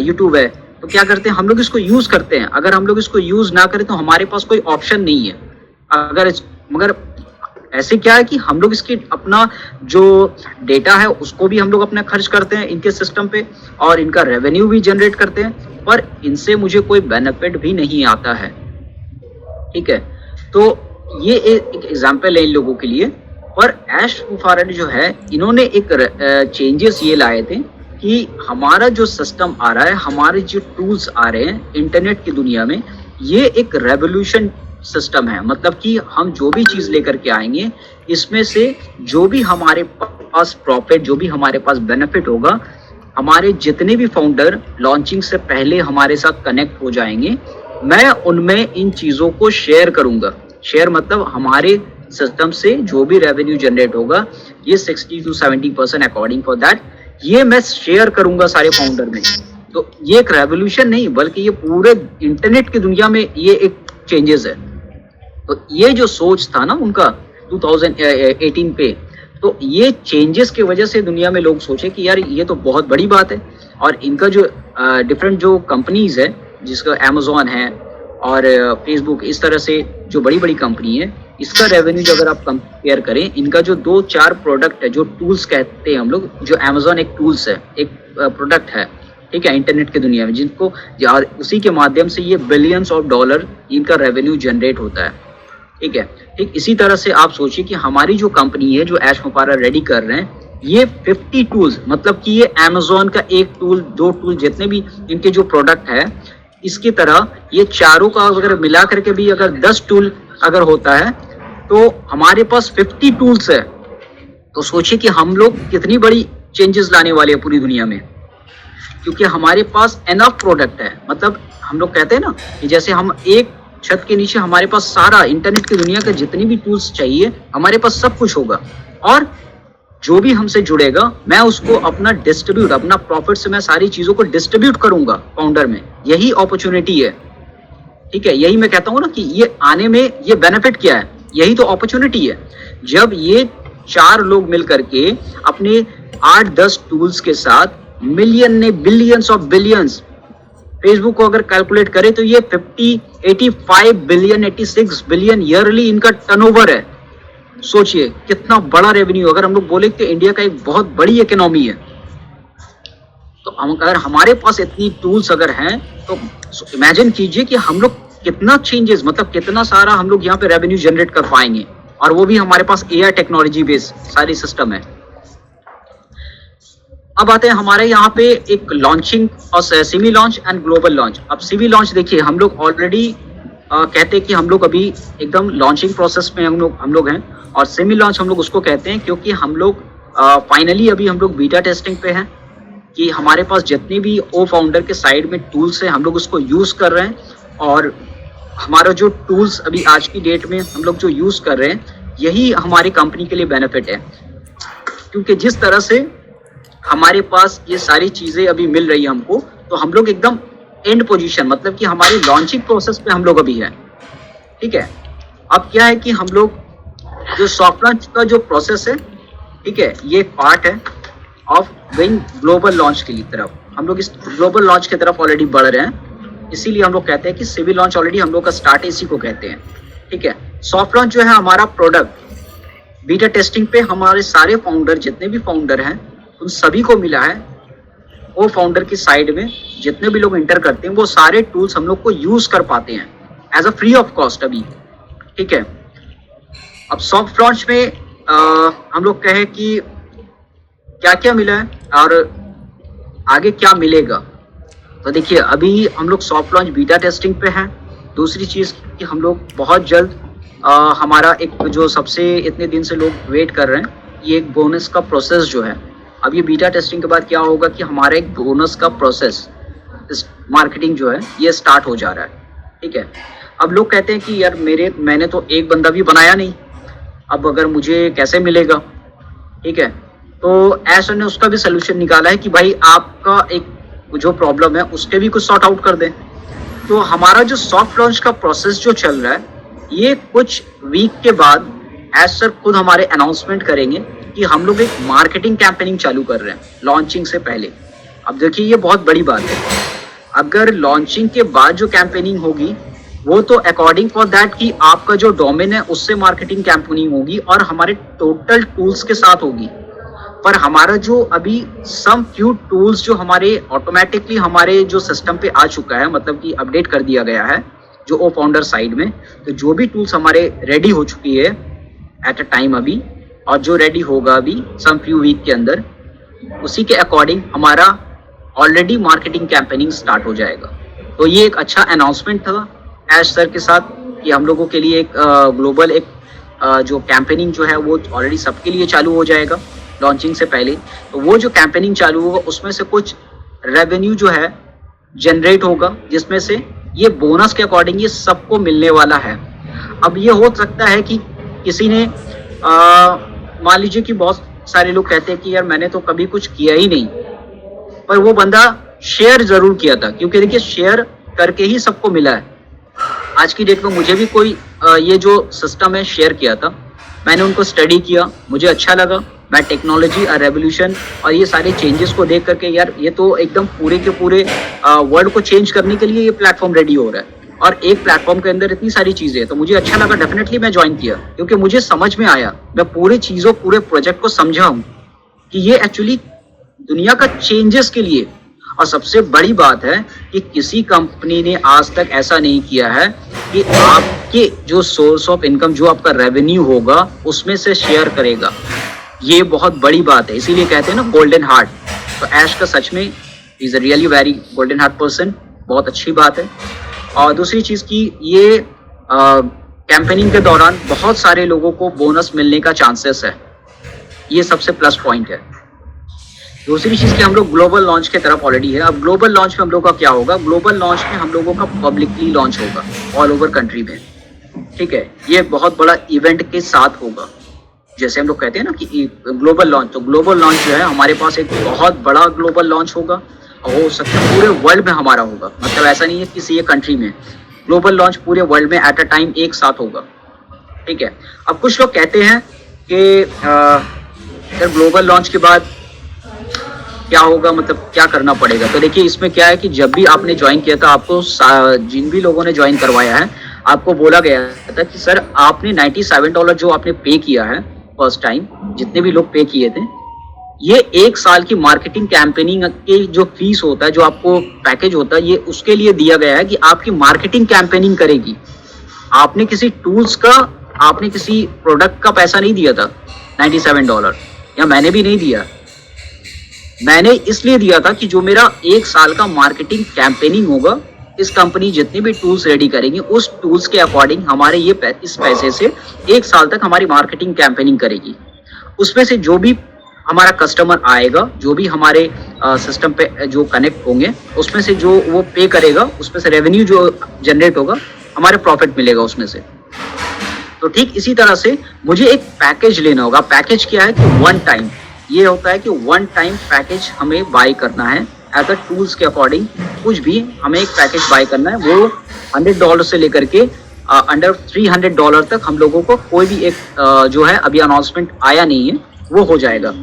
यूट्यूब है। तो क्या करते हैं हम लोग इसको यूज करते हैं, अगर हम लोग इसको यूज ना करें तो हमारे पास कोई ऑप्शन नहीं है। मगर ऐसे क्या है कि हम लोग इसकी अपना जो डेटा है उसको भी हम लोग अपना खर्च करते हैं इनके सिस्टम पे, और इनका रेवेन्यू भी जनरेट करते हैं, पर इनसे मुझे कोई बेनिफिट भी नहीं आता है। ठीक है, तो ये एक एग्जाम्पल है इन लोगों के लिए। पर ऐश मुफारड जो है इन्होंने एक चेंजेस ये लाए थे कि हमारा जो सिस्टम आ रहा है, हमारे जो टूल्स आ रहे हैं इंटरनेट की दुनिया में, ये एक रेवोल्यूशन सिस्टम है। मतलब कि हम जो भी चीज़ लेकर के आएंगे, इसमें से जो भी हमारे पास प्रॉफिट, जो भी हमारे पास बेनिफिट होगा, हमारे जितने भी फाउंडर लॉन्चिंग से पहले हमारे साथ कनेक्ट हो जाएंगे, मैं उनमें इन चीज़ों को शेयर करूंगा। शेयर मतलब हमारे सिस्टम से जो भी रेवेन्यू जनरेट होगा ये 60 to 70% अकॉर्डिंग फॉर दैट ये मैं शेयर करूंगा सारे फाउंडर में। तो ये एक रेवोल्यूशन नहीं बल्कि ये पूरे इंटरनेट की दुनिया में ये एक चेंजेस है। तो ये जो सोच था ना उनका 2018 पे, तो ये चेंजेस की वजह से दुनिया में लोग सोचे कि यार ये तो बहुत बड़ी बात है। और इनका जो डिफरेंट जो कंपनीज है जिसका अमेजोन है और फेसबुक, इस तरह से जो बड़ी बड़ी कंपनी है, इसका रेवेन्यू जो अगर आप कंपेयर करें, इनका जो 2-4 प्रोडक्ट है जो टूल्स कहते हैं हम लोग, जो अमेजोन एक टूल्स है, एक प्रोडक्ट है, ठीक है, इंटरनेट की दुनिया में, जिनको उसी के माध्यम से ये बिलियंस ऑफ डॉलर इनका रेवेन्यू जनरेट होता है, ठीक है। ठीक इसी तरह से आप सोचिए कि हमारी जो कंपनी है जो ऐश मुपारा रेडी कर रहे हैं, ये 50 टूल्स, मतलब कि ये अमेजोन का एक टूल, 2 टूल, जितने भी इनके जो प्रोडक्ट है, इसकी तरह ये चारों का अगर मिला करके भी अगर 10 टूल अगर होता है तो हमारे पास 50 टूल्स है। तो सोचिए कि हम लोग कितनी बड़ी चेंजेस लाने वाले हैं पूरी दुनिया में, क्योंकि हमारे पास एनफ प्रोडक्ट है। मतलब हम लोग कहते हैं ना कि जैसे हम एक छत के नीचे हमारे पास सारा इंटरनेट की दुनिया का जितनी भी टूल्स चाहिए हमारे पास सब कुछ होगा, और जो भी हमसे जुड़ेगा मैं उसको अपना डिस्ट्रीब्यूट, अपना प्रॉफिट से मैं सारी चीजों को डिस्ट्रीब्यूट करूंगा फाउंडर में। यही अपॉर्चुनिटी है, ठीक है। यही मैं कहता हूँ ना कि ये आने में ये बेनिफिट क्या है, यही तो अपॉर्चुनिटी है। जब ये 4 लोग मिल करके अपने 8-10 टूल्स के साथ मिलियन ने बिलियंस ऑफ बिलियंस, फेसबुक को अगर कैलकुलेट करें तो ये 85 बिलियन 86 बिलियन ईयरली इनका टर्नओवर है। सोचिए कितना बड़ा रेवेन्यू। अगर हम लोग बोले कि इंडिया का एक बहुत बड़ी इकोनॉमी है, तो अगर हमारे पास इतनी टूल्स अगर हैं तो इमेजिन कीजिए कि हम लोग कितना चेंजेस, मतलब कितना सारा हम लोग यहाँ पे रेवेन्यू जनरेट कर पाएंगे, और वो भी हमारे पास एआई टेक्नोलॉजी बेस्ड सारी सिस्टम है। अब आते हैं हमारे यहाँ पे एक लॉन्चिंग और semi launch and global launch. अब सेमी लॉन्च देखिए, हम लोग ऑलरेडी कहते हैं कि हम लोग अभी एकदम लॉन्चिंग प्रोसेस में हम लोग हैं, और सेमी लॉन्च हम लोग उसको कहते हैं क्योंकि हम लोग फाइनली अभी हम लोग बीटा टेस्टिंग पे हैं कि हमारे पास जितनी भी ओ फाउंडर के साइड में टूल्स हैं हम लोग उसको यूज़ कर रहे हैं। और हमारा जो टूल्स अभी आज की डेट में हम लोग जो यूज़ कर रहे हैं यही हमारी कंपनी के लिए बेनिफिट है, क्योंकि जिस तरह से हमारे पास ये सारी चीज़ें अभी मिल रही है हमको, तो हम लोग एकदम एंड पोजीशन, मतलब कि हमारी लॉन्चिंग प्रोसेस पे हम लोग अभी है, ठीक है। अब क्या है कि हम लोग जो सॉफ्ट लॉन्च का जो प्रोसेस है, ठीक है, ये पार्ट है ऑफ गोइंग ग्लोबल लॉन्च की तरफ। हम लोग इस ग्लोबल लॉन्च की तरफ ऑलरेडी बढ़ रहे हैं, इसीलिए हम लोग कहते हैं कि सिविल लॉन्च ऑलरेडी हम लोग का स्टार्ट इसी को कहते हैं, ठीक है। सॉफ्ट लॉन्च जो है हमारा प्रोडक्ट बीटा टेस्टिंग पे हमारे सारे फाउंडर, जितने भी फाउंडर हैं उन सभी को मिला है। वो फाउंडर की साइड में जितने भी लोग इंटर करते हैं वो सारे टूल्स हम लोग को यूज कर पाते हैं as a free of cost अभी, ठीक है। अब सॉफ्ट लॉन्च में हम लोग कहें कि क्या क्या मिला है और आगे क्या मिलेगा। तो देखिए अभी हम लोग सॉफ्ट लॉन्च बीटा टेस्टिंग पे हैं। दूसरी चीज़ कि हम लोग बहुत जल्द हमारा एक जो सबसे इतने दिन से लोग वेट कर रहे हैं, ये एक बोनस का प्रोसेस जो है, अब ये बीटा टेस्टिंग के बाद क्या होगा कि हमारा एक बोनस का प्रोसेस, इस मार्केटिंग जो है ये स्टार्ट हो जा रहा है, ठीक है। अब लोग कहते हैं कि यार मैंने तो एक बंदा भी बनाया नहीं, अब अगर मुझे कैसे मिलेगा, ठीक है। तो ऐसा ने उसका भी सोल्यूशन निकाला है कि भाई आपका एक जो प्रॉब्लम है उसके भी कुछ सॉर्ट आउट कर दें। तो हमारा जो सॉफ्ट लॉन्च का प्रोसेस जो चल रहा है, ये कुछ वीक के बाद एज सर खुद हमारे अनाउंसमेंट करेंगे कि हम लोग एक मार्केटिंग कैंपेनिंग चालू कर रहे हैं लॉन्चिंग से पहले। अब देखिए ये बहुत बड़ी बात है, अगर लॉन्चिंग के बाद जो कैंपेनिंग होगी वो तो अकॉर्डिंग फॉर दैट कि आपका जो डोमेन है उससे मार्केटिंग कैंपेनिंग होगी और हमारे टोटल टूल्स के साथ होगी। पर हमारा जो अभी सम फ्यू टूल्स जो हमारे ऑटोमेटिकली हमारे जो सिस्टम पे आ चुका है, मतलब कि अपडेट कर दिया गया है जो ओ फाउंडर साइड में, तो जो भी टूल्स हमारे रेडी हो चुकी है एट अ टाइम अभी, और जो रेडी होगा अभी सम फ्यू वीक के अंदर, उसी के अकॉर्डिंग हमारा ऑलरेडी मार्केटिंग कैंपेनिंग स्टार्ट हो जाएगा। तो ये एक अच्छा अनाउंसमेंट था एज सर के साथ कि हम लोगों के लिए एक ग्लोबल एक जो कैंपेनिंग जो है वो ऑलरेडी सबके लिए चालू हो जाएगा लॉन्चिंग से पहले। तो वो जो कैंपेनिंग चालू होगा उसमें से कुछ रेवेन्यू जो है जनरेट होगा, जिसमें से ये बोनस के अकॉर्डिंग ये सबको मिलने वाला है। अब ये हो सकता है कि किसी ने मान लीजिए कि बहुत सारे लोग कहते हैं कि यार मैंने तो कभी कुछ किया ही नहीं, पर वो बंदा शेयर जरूर किया था, क्योंकि देखिए शेयर करके ही सबको मिला है। आज की डेट में मुझे भी कोई ये जो सिस्टम है शेयर किया था, मैंने उनको स्टडी किया, मुझे अच्छा लगा। मैं टेक्नोलॉजी और रेवोल्यूशन और ये सारे चेंजेस को देख करके यार ये तो एकदम पूरे के पूरे वर्ल्ड को चेंज करने के लिए ये प्लेटफॉर्म रेडी हो रहा है, और एक प्लेटफॉर्म के अंदर इतनी सारी चीजें हैं, तो मुझे अच्छा लगा, डेफिनेटली मैं ज्वाइन किया, क्योंकि मुझे समझ में आया, मैं पूरी चीजों पूरे प्रोजेक्ट को समझा हूँ कि ये एक्चुअली दुनिया का चेंजेस के लिए। और सबसे बड़ी बात है कि किसी कंपनी ने आज तक ऐसा नहीं किया है कि आपके जो सोर्स ऑफ इनकम, जो आपका रेवेन्यू होगा, उसमें से शेयर करेगा। ये बहुत बड़ी बात है, इसीलिए कहते हैं ना गोल्डन हार्ट। तो ऐश का सच में is a really very golden heart person, बहुत अच्छी बात है। और दूसरी चीज की ये कैंपेनिंग के दौरान बहुत सारे लोगों को बोनस मिलने का चांसेस है, ये सबसे प्लस पॉइंट है। दूसरी चीज की हम लोग ग्लोबल लॉन्च के तरफ ऑलरेडी है। अब ग्लोबल लॉन्च में हम लोग का क्या होगा, ग्लोबल लॉन्च में हम लोगों का पब्लिकली लॉन्च होगा ऑल ओवर कंट्री में, ठीक है। ये बहुत बड़ा इवेंट के साथ होगा, जैसे हम लोग कहते हैं ना कि ग्लोबल लॉन्च, तो ग्लोबल लॉन्च जो है हमारे पास एक बहुत बड़ा ग्लोबल लॉन्च होगा, और हो सकता है पूरे वर्ल्ड में हमारा होगा। मतलब ऐसा नहीं है किसी एक कंट्री में, ग्लोबल लॉन्च पूरे वर्ल्ड में एट अ टाइम एक साथ होगा, ठीक है। अब कुछ लोग कहते हैं कि ग्लोबल लॉन्च के बाद क्या होगा, मतलब क्या करना पड़ेगा। तो देखिए इसमें क्या है कि जब भी आपने ज्वाइन किया था, आपको जिन भी लोगों ने ज्वाइन करवाया है, आपको बोला गया था कि सर आपने $97 जो आपने पे किया है फर्स्ट टाइम, जितने भी लोग पे किए थे, ये 1 साल की मार्केटिंग कैंपेनिंग के जो फीस होता है, जो आपको पैकेज होता है, ये उसके लिए दिया गया है कि आपकी मार्केटिंग कैंपेनिंग करेगी। आपने किसी टूल्स का, आपने किसी प्रोडक्ट का पैसा नहीं दिया था $97, या मैंने भी नहीं दिया। मैंने इसलिए दिया था कि जो मेरा 1 साल का मार्केटिंग कैंपेनिंग होगा, इस कंपनी जितने भी टूल्स रेडी करेगी, उस टूल्स के अकॉर्डिंग हमारे ये इस पैसे से 1 साल तक हमारी मार्केटिंग कैंपेनिंग करेगी। उसमें से जो भी हमारा कस्टमर आएगा, जो भी हमारे सिस्टम पे जो कनेक्ट होंगे, उसमें से जो वो पे करेगा, उसमें से रेवेन्यू जो जनरेट होगा, हमारे प्रॉफिट मिलेगा उसमें से। तो ठीक इसी तरह से मुझे एक पैकेज लेना होगा। पैकेज क्या है कि वन टाइम, ये होता है कि वन टाइम पैकेज हमें बाय करना है अगर टूल्स के अकॉर्डिंग। कुछ भी हमें एक पैकेज बाय करना है, वो $100 से लेकर के अंडर $300 तक हम लोगों को कोई भी एक जो है अभी अनाउंसमेंट आया नहीं है, वो हो जाएगा।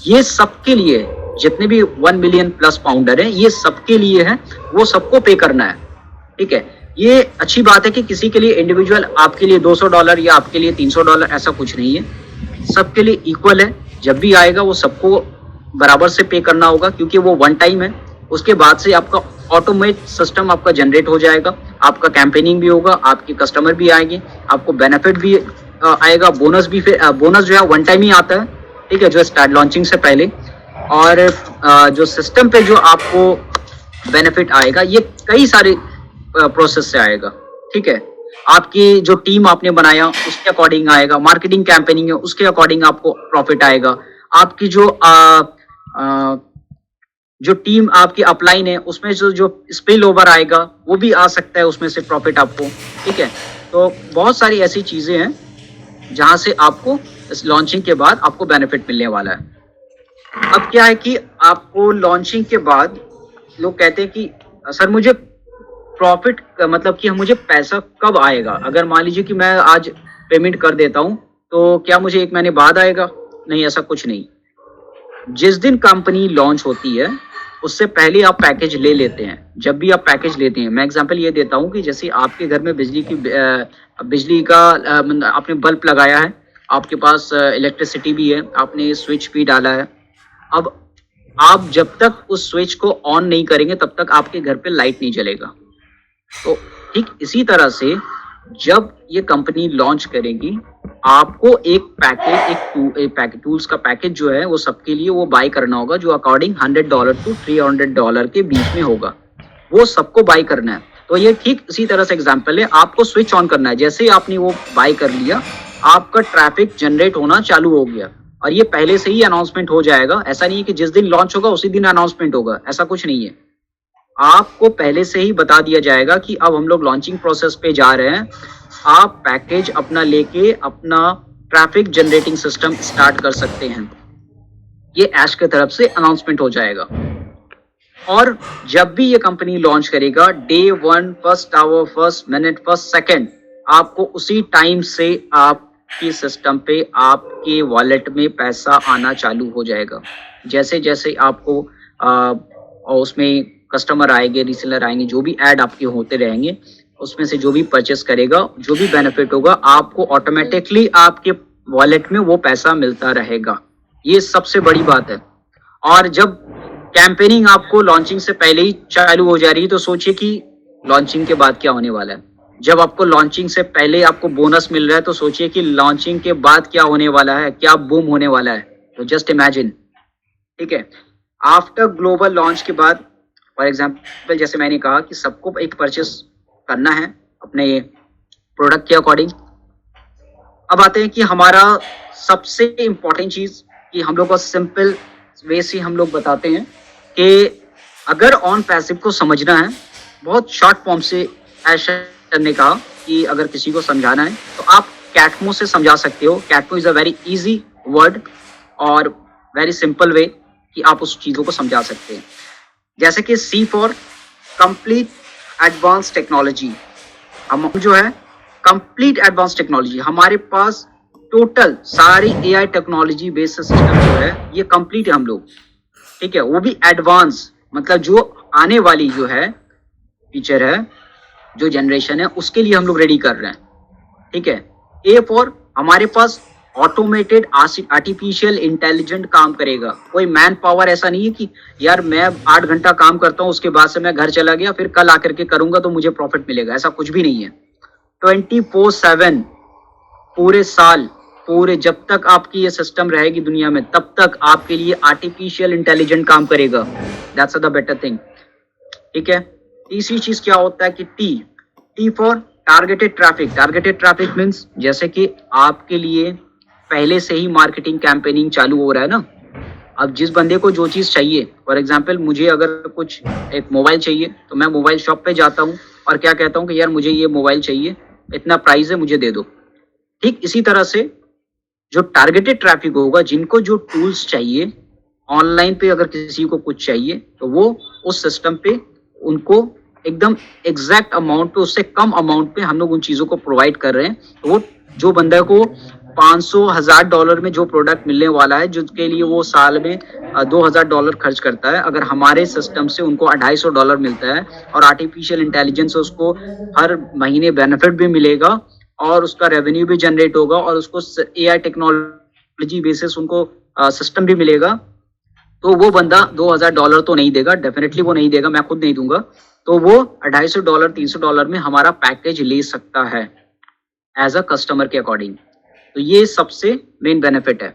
ये सबके लिए, जितने भी 1 मिलियन प्लस फाउंडर हैं, ये सबके लिए है, वो सबको पे करना है, ठीक है। ये अच्छी बात है कि किसी के लिए इंडिविजुअल, आपके लिए $200 या आपके लिए $300 ऐसा कुछ नहीं है, सबके लिए इक्वल है। जब भी आएगा वो सबको बराबर से पे करना होगा, क्योंकि वो वन टाइम है। उसके बाद से आपका ऑटोमेट सिस्टम आपका जनरेट हो जाएगा, आपका कैंपेनिंग भी होगा, आपके कस्टमर भी आएंगे, आपको बेनिफिट भी आएगा, बोनस भी। फिर बोनस जो है वन टाइम ही आता है, ठीक है, जो स्टार्ट लॉन्चिंग से पहले। और जो सिस्टम पे जो आपको बेनिफिट आएगा, ये कई सारे प्रोसेस से आएगा, ठीक है। आपकी जो टीम आपने बनाया उसके अकॉर्डिंग आएगा, मार्केटिंग कैंपेनिंग है उसके अकॉर्डिंग आपको प्रॉफिट आएगा। आपकी जो टीम आपकी अपलाइन है, उसमें जो स्पिल ओवर आएगा, वो भी आ सकता है उसमें से प्रॉफिट आपको, ठीक है। तो बहुत सारी ऐसी चीजें हैं जहां से आपको इस लॉन्चिंग के बाद आपको बेनिफिट मिलने वाला है। अब क्या है कि आपको लॉन्चिंग के बाद लोग कहते हैं कि सर मुझे प्रॉफिट, मतलब कि मुझे पैसा कब आएगा। अगर मान लीजिए कि मैं आज पेमेंट कर देता हूं, तो क्या मुझे 1 महीने बाद आएगा? नहीं, ऐसा कुछ नहीं। जिस दिन कंपनी लॉन्च होती है उससे पहले आप पैकेज ले लेते हैं। जब भी आप पैकेज लेते हैं, मैं एग्जांपल ये देता हूं कि जैसे आपके घर में बिजली का आपने बल्ब लगाया है, आपके पास इलेक्ट्रिसिटी भी है, आपने स्विच भी डाला है। अब आप जब तक उस स्विच को ऑन नहीं करेंगे तब तक आपके घर पे लाइट नहीं जलेगा। तो ठीक इसी तरह से जब ये कंपनी लॉन्च करेगी, आपको एक पैकेज, टूल्स का पैकेज जो है वो सबके लिए वो बाय करना होगा, जो अकॉर्डिंग $100 to $300 के बीच में होगा, वो सबको बाय करना है। तो ये ठीक इसी तरह से एग्जांपल है, आपको स्विच ऑन करना है। जैसे ही आपने वो बाय कर लिया, आपका ट्रैफिक जनरेट होना चालू हो गया, और ये पहले से ही अनाउंसमेंट हो जाएगा। ऐसा नहीं है कि जिस दिन लॉन्च होगा उसी दिन अनाउंसमेंट होगा, ऐसा कुछ नहीं है। आपको पहले से ही बता दिया जाएगा कि अब हम लोग लॉन्चिंग प्रोसेस पे जा रहे हैं, आप पैकेज अपना लेके अपना ट्रैफिक जनरेटिंग सिस्टम स्टार्ट कर सकते हैं। ये ऐश की तरफ से अनाउंसमेंट हो जाएगा। और जब भी ये कंपनी लॉन्च करेगा, day 1 first hour first minute first second, आपको उसी टाइम से आपकी सिस्टम पे आपके वॉलेट में पैसा आना चालू हो जाएगा। जैसे जैसे आपको उसमें कस्टमर आएंगे, रीसेलर आएंगे, जो भी ऐड आपके होते रहेंगे, उसमें से जो भी परचेस करेगा, जो भी बेनिफिट होगा, आपको ऑटोमेटिकली आपके वॉलेट में वो पैसा मिलता रहेगा। ये सबसे बड़ी बात है। और जब कैंपेनिंग आपको लॉन्चिंग से पहले ही चालू हो जा रही है, तो सोचिए कि लॉन्चिंग के बाद क्या होने वाला है। जब आपको लॉन्चिंग से पहले आपको बोनस मिल रहा है, तो सोचिए कि लॉन्चिंग के बाद क्या होने वाला है, क्या बूम होने वाला है। तो जस्ट इमेजिन, ठीक है। आफ्टर ग्लोबल लॉन्च के बाद, फॉर एग्जाम्पल जैसे मैंने कहा कि सबको एक परचेस करना है अपने प्रोडक्ट के अकॉर्डिंग। अब आते हैं कि हमारा सबसे इम्पोर्टेंट चीज कि हम लोग को सिंपल वे से हम लोग बताते हैं कि अगर ऑन पैसिव को समझना है, बहुत शॉर्ट फॉर्म से ऐशा ने कहा कि अगर किसी को समझाना है तो आप कैटमो से समझा सकते हो। कैटमो is a very easy word और वेरी सिंपल वे कि आप उस चीजों को समझा सकते हैं। जैसे कि C for complete advance technology. हम जो है कंप्लीट एडवांस टेक्नोलॉजी, हमारे पास टोटल सारी AI टेक्नोलॉजी बेस्ड सिस्टम जो है ये कंप्लीट है हम लोग, ठीक है। वो भी एडवांस, मतलब जो आने वाली जो है फीचर है, जो जनरेशन है, उसके लिए हम लोग रेडी कर रहे हैं, ठीक है। A फॉर हमारे पास ऑटोमेटेड आर्टिफिशियल इंटेलिजेंट काम करेगा। कोई मैन पावर ऐसा नहीं है कि यार मैं 8 घंटा काम करता हूँ, उसके बाद से मैं घर चला गया, फिर कल आकर के करूंगा तो मुझे प्रॉफिट मिलेगा, ऐसा कुछ भी नहीं है। 24/7 पूरे साल, पूरे जब तक आपकी ये सिस्टम रहेगी दुनिया में, तब तक आपके लिए आर्टिफिशियल इंटेलिजेंट काम करेगा। दैट्स द बेटर थिंग, ठीक है। तीसरी चीज क्या होता है कि T for targeted traffic. Targeted traffic means जैसे कि आपके लिए पहले से ही मार्केटिंग कैंपेनिंग चालू हो रहा है ना। अब जिस बंदे को जो चीज चाहिए, फॉर एग्जांपल मुझे अगर कुछ एक मोबाइल चाहिए, तो मैं मोबाइल शॉप पे जाता हूँ और क्या कहता हूँ कि यार मुझे ये मोबाइल चाहिए, इतना प्राइस है, मुझे दे दो। ठीक इसी तरह से जो टारगेटेड ट्रैफिक होगा, जिनको जो टूल्स चाहिए ऑनलाइन पे, अगर किसी को कुछ चाहिए तो वो उस सिस्टम पे उनको एकदम एग्जैक्ट अमाउंट पे, उससे कम अमाउंट पे हम लोग उन चीजों को प्रोवाइड कर रहे हैं। तो वो जो बंदा को $500,000 में जो प्रोडक्ट मिलने वाला है, जिसके लिए वो साल में $2,000 खर्च करता है, अगर हमारे सिस्टम से उनको $250 मिलता है और आर्टिफिशियल इंटेलिजेंस से उसको हर महीने बेनिफिट भी मिलेगा और उसका रेवेन्यू भी जनरेट होगा और उसको AI टेक्नोलॉजी बेसिस उनको सिस्टम भी मिलेगा, तो वो बंदा $2,000 तो नहीं देगा, डेफिनेटली वो नहीं देगा, मैं खुद नहीं दूंगा। तो वो $250 $300 में हमारा पैकेज ले सकता है एज अ कस्टमर के अकॉर्डिंग। तो ये सबसे मेन बेनिफिट है।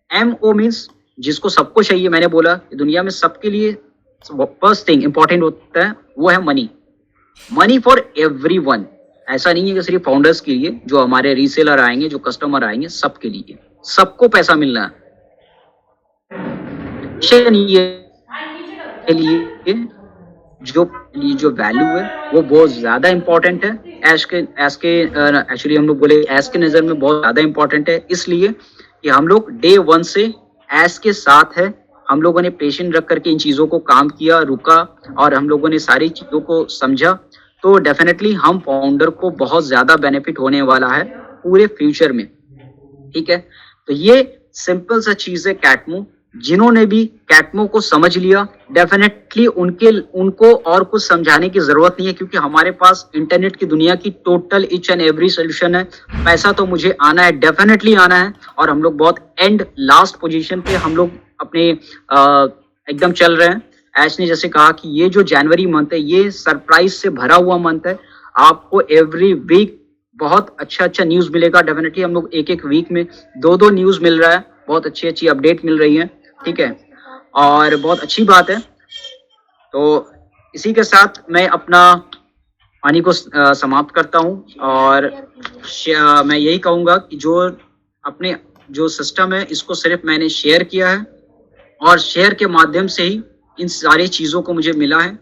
MO मीन्स जिसको सबको चाहिए। मैंने बोला कि दुनिया में सबके लिए फर्स्ट थिंग इंपॉर्टेंट होता है वो है मनी। Money for everyone. ऐसा नहीं है कि सिर्फ फाउंडर्स के लिए, जो हमारे रीसेलर आएंगे, जो कस्टमर आएंगे, सबके लिए, सबको पैसा मिलना है। के लिए जो वैल्यू है वो बहुत ज्यादा इंपॉर्टेंट है। ऐश के एक्चुअली हम लोग बोले ऐश के नजर में बहुत ज्यादा इंपॉर्टेंट है, इसलिए कि हम लोग डे 1 से ऐश के साथ है। हम लोगों ने पेशेंट रख करके इन चीजों को काम किया, रुका, और हम लोगों ने सारी चीजों को समझा। तो डेफिनेटली हम फाउंडर को बहुत ज्यादा बेनिफिट होने वाला है पूरे फ्यूचर में, ठीक है। तो ये सिंपल सा चीज है कैटमो। जिन्होंने भी कैटमो को समझ लिया, डेफिनेटली उनको और कुछ समझाने की जरूरत नहीं है, क्योंकि हमारे पास इंटरनेट की दुनिया की total each and every solution है। पैसा तो मुझे आना है, डेफिनेटली आना है, और हम लोग बहुत एंड लास्ट पोजीशन पे हम लोग अपने एकदम चल रहे हैं। ऐश ने जैसे कहा कि ये जो जनवरी मंथ है ये सरप्राइज से भरा हुआ मंथ है। आपको एवरी वीक बहुत अच्छा न्यूज मिलेगा। डेफिनेटली हम लोग एक वीक में 2 न्यूज मिल रहा है, बहुत अच्छी अपडेट मिल रही है, ठीक है, और बहुत अच्छी बात है। तो इसी के साथ मैं अपना वाणी को समाप्त करता हूँ, और मैं यही कहूँगा कि जो सिस्टम है इसको सिर्फ मैंने शेयर किया है, और शेयर के माध्यम से ही इन सारी चीज़ों को मुझे मिला है।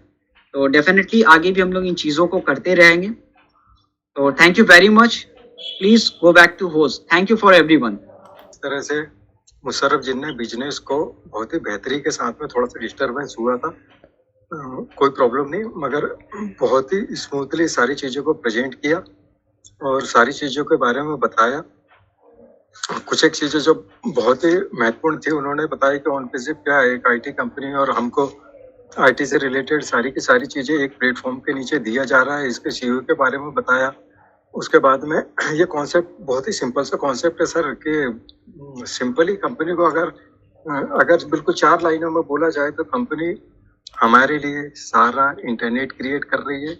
तो डेफिनेटली आगे भी हम लोग इन चीज़ों को करते रहेंगे। तो thank you very much. Please go back to host. Thank you for everyone. इस तरह से मुशर्रफ जी ने बिजनेस को बहुत ही बेहतरी के साथ में, थोड़ा सा डिस्टर्बेंस हुआ था, कोई प्रॉब्लम नहीं, मगर बहुत ही स्मूथली सारी चीज़ों को प्रेजेंट किया और सारी चीज़ों के बारे में बताया। कुछ एक चीज़ें जो बहुत ही महत्वपूर्ण थी उन्होंने बताया कि ऑनपेसिव क्या है, एक आईटी कंपनी, और हमको आईटी से रिलेटेड सारी की सारी चीज़ें एक प्लेटफॉर्म के नीचे दिया जा रहा है, इसके सीईओ के बारे में बताया। उसके बाद में ये कॉन्सेप्ट बहुत ही सिंपल सा कॉन्सेप्ट है सर, कि सिंपली कंपनी को अगर बिल्कुल 4 लाइनों में बोला जाए तो कंपनी हमारे लिए सारा इंटरनेट क्रिएट कर रही है।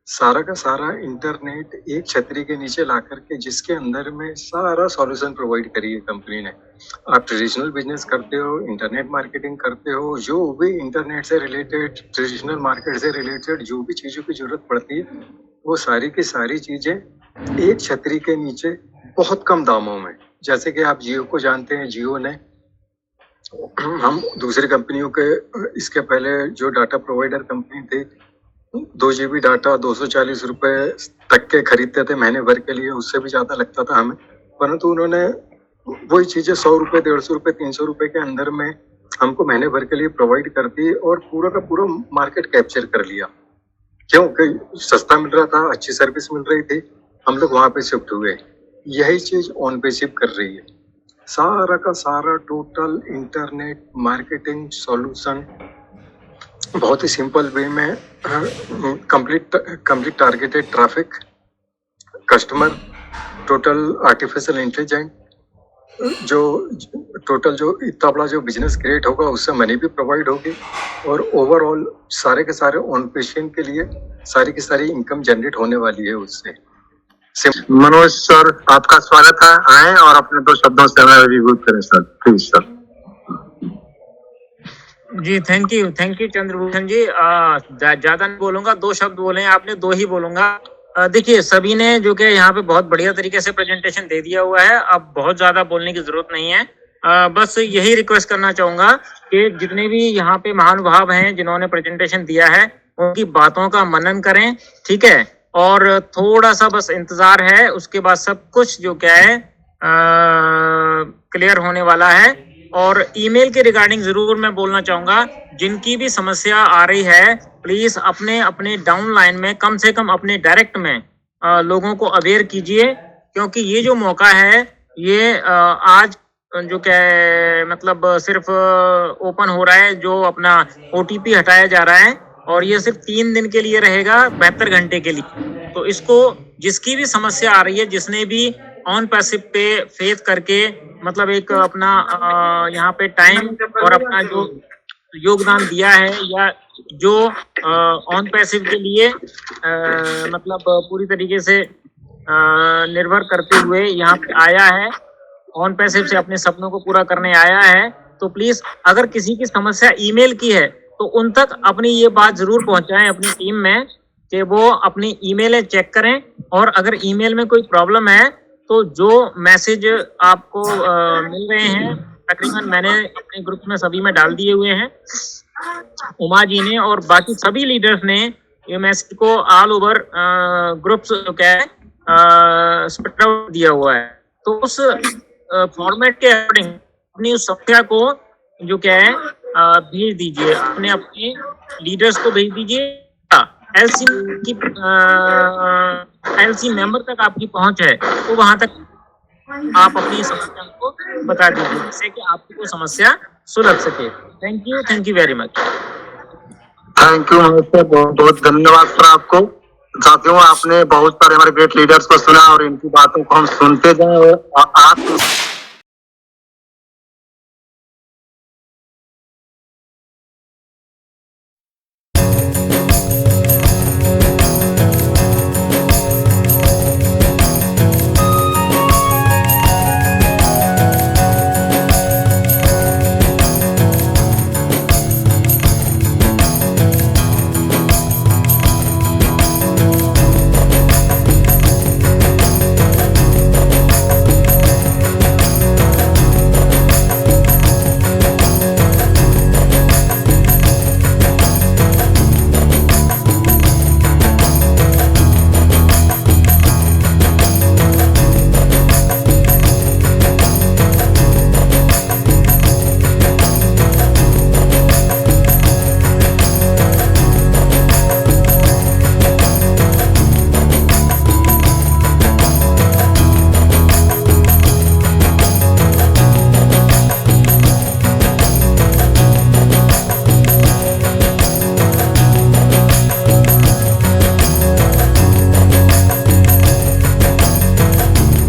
सारा का सारा इंटरनेट एक छतरी के नीचे ला करके, जिसके अंदर में सारा सॉल्यूशन प्रोवाइड करी है कंपनी ने। आप ट्रेडिशनल बिजनेस करते हो, इंटरनेट मार्केटिंग करते हो, जो भी इंटरनेट से रिलेटेड, ट्रेडिशनल मार्केट से रिलेटेड जो भी चीज़ों की जरूरत पड़ती है, वो सारी की सारी चीज़ें एक छतरी के नीचे बहुत कम दामों में। जैसे कि आप जियो को जानते हैं, जियो ने, हम दूसरी कंपनियों के, इसके पहले जो डाटा प्रोवाइडर कंपनी थी, 2 GB डाटा 240 रुपए तक के खरीदते थे महीने भर के लिए, उससे भी ज़्यादा लगता था हमें, परंतु उन्होंने वही चीज़ें 100 रुपए, 150 रुपए, 300 रुपए के अंदर में हमको महीने भर के लिए प्रोवाइड कर दी और पूरा का पूरा मार्केट कैप्चर कर लिया। क्योंकि सस्ता मिल रहा था, अच्छी सर्विस मिल रही थी, हम लोग वहाँ पे शिफ्ट हुए। यही चीज़ ऑनपेसिव कर रही है। सारा का सारा टोटल इंटरनेट मार्केटिंग सॉल्यूशन बहुत ही सिंपल वे में, complete targeted traffic, customer, total artificial intelligence, जो टोटल जो इतना बड़ा जो बिजनेस क्रिएट होगा उससे मनी भी प्रोवाइड होगी, और ओवरऑल सारे के सारे ऑन पेशेंट के लिए सारी की सारी इनकम जनरेट होने वाली है उससे। मनोज सर, आपका स्वागत है, आए और अपने 2 शब्दों से हमें रिव्यू करें सर, प्लीज सर। जी थैंक यू चंद्रभूषण जी। ज्यादा नहीं बोलूंगा, 2 शब्द बोले आपने, 2 ही बोलूंगा। देखिए, सभी ने जो कि यहाँ पे बहुत बढ़िया तरीके से प्रेजेंटेशन दे दिया हुआ है, अब बहुत ज्यादा बोलने की जरूरत नहीं है। बस यही रिक्वेस्ट करना चाहूंगा कि जितने भी यहाँ पे महानुभाव हैं जिन्होंने प्रेजेंटेशन दिया है, उनकी बातों का मनन करें, ठीक है, और थोड़ा सा बस इंतजार है, उसके बाद सब कुछ जो क्या है क्लियर होने वाला है। और ईमेल के रिगार्डिंग जरूर मैं बोलना चाहूंगा, जिनकी भी समस्या आ रही है, प्लीज अपने अपने डाउन लाइन में, कम से कम अपने डायरेक्ट में लोगों को अवेयर कीजिए, क्योंकि ये जो मौका है ये आज जो क्या है मतलब सिर्फ ओपन हो रहा है, जो अपना OTP हटाया जा रहा है, और ये सिर्फ 3 दिन के लिए रहेगा, 72 घंटे के लिए। तो इसको जिसकी भी समस्या आ रही है, जिसने भी ऑन पैसिव पे फेथ करके मतलब एक अपना यहाँ पे टाइम और अपना जो योगदान दिया है, या जो ऑन पैसिव के लिए मतलब पूरी तरीके से निर्भर करते हुए यहाँ पे आया है, ऑन पैसिव से अपने सपनों को पूरा करने आया है, तो प्लीज अगर किसी की समस्या ईमेल की है तो उन तक अपनी ये बात जरूर पहुंचाएं अपनी टीम में, कि वो अपनी ईमेलें चेक करें, और अगर ईमेल में कोई प्रॉब्लम है तो जो मैसेज आपको मिल रहे हैं, तकरीबन मैंने अपने ग्रुप में सभी में डाल दिए हुए हैं, उमा जी ने और बाकी सभी लीडर्स ने ये मैसेज को ऑल ओवर ग्रुप्स जो क्या है स्प्रेड आउट दिया हुआ है। तो उस फॉर्मेट के अकॉर्डिंग अपनी उस समस्या को जो क्या है भेज दीजिए, अपने अपने लीडर्स को भेज दीजिए। एलसी मेंबर तक आपकी पहुंच है तो वहां तक आप अपनी समस्या को बता दीजिए, जिससे कि आपकी वो समस्या सुलझ सके। Thank you very much. Thank you sir, बहुत बहुत धन्यवाद सर आपको। साथियों, आपने बहुत सारे हमारे ग्रेट लीडर्स को सुना और इनकी बातों को हम सुनते जाए और आप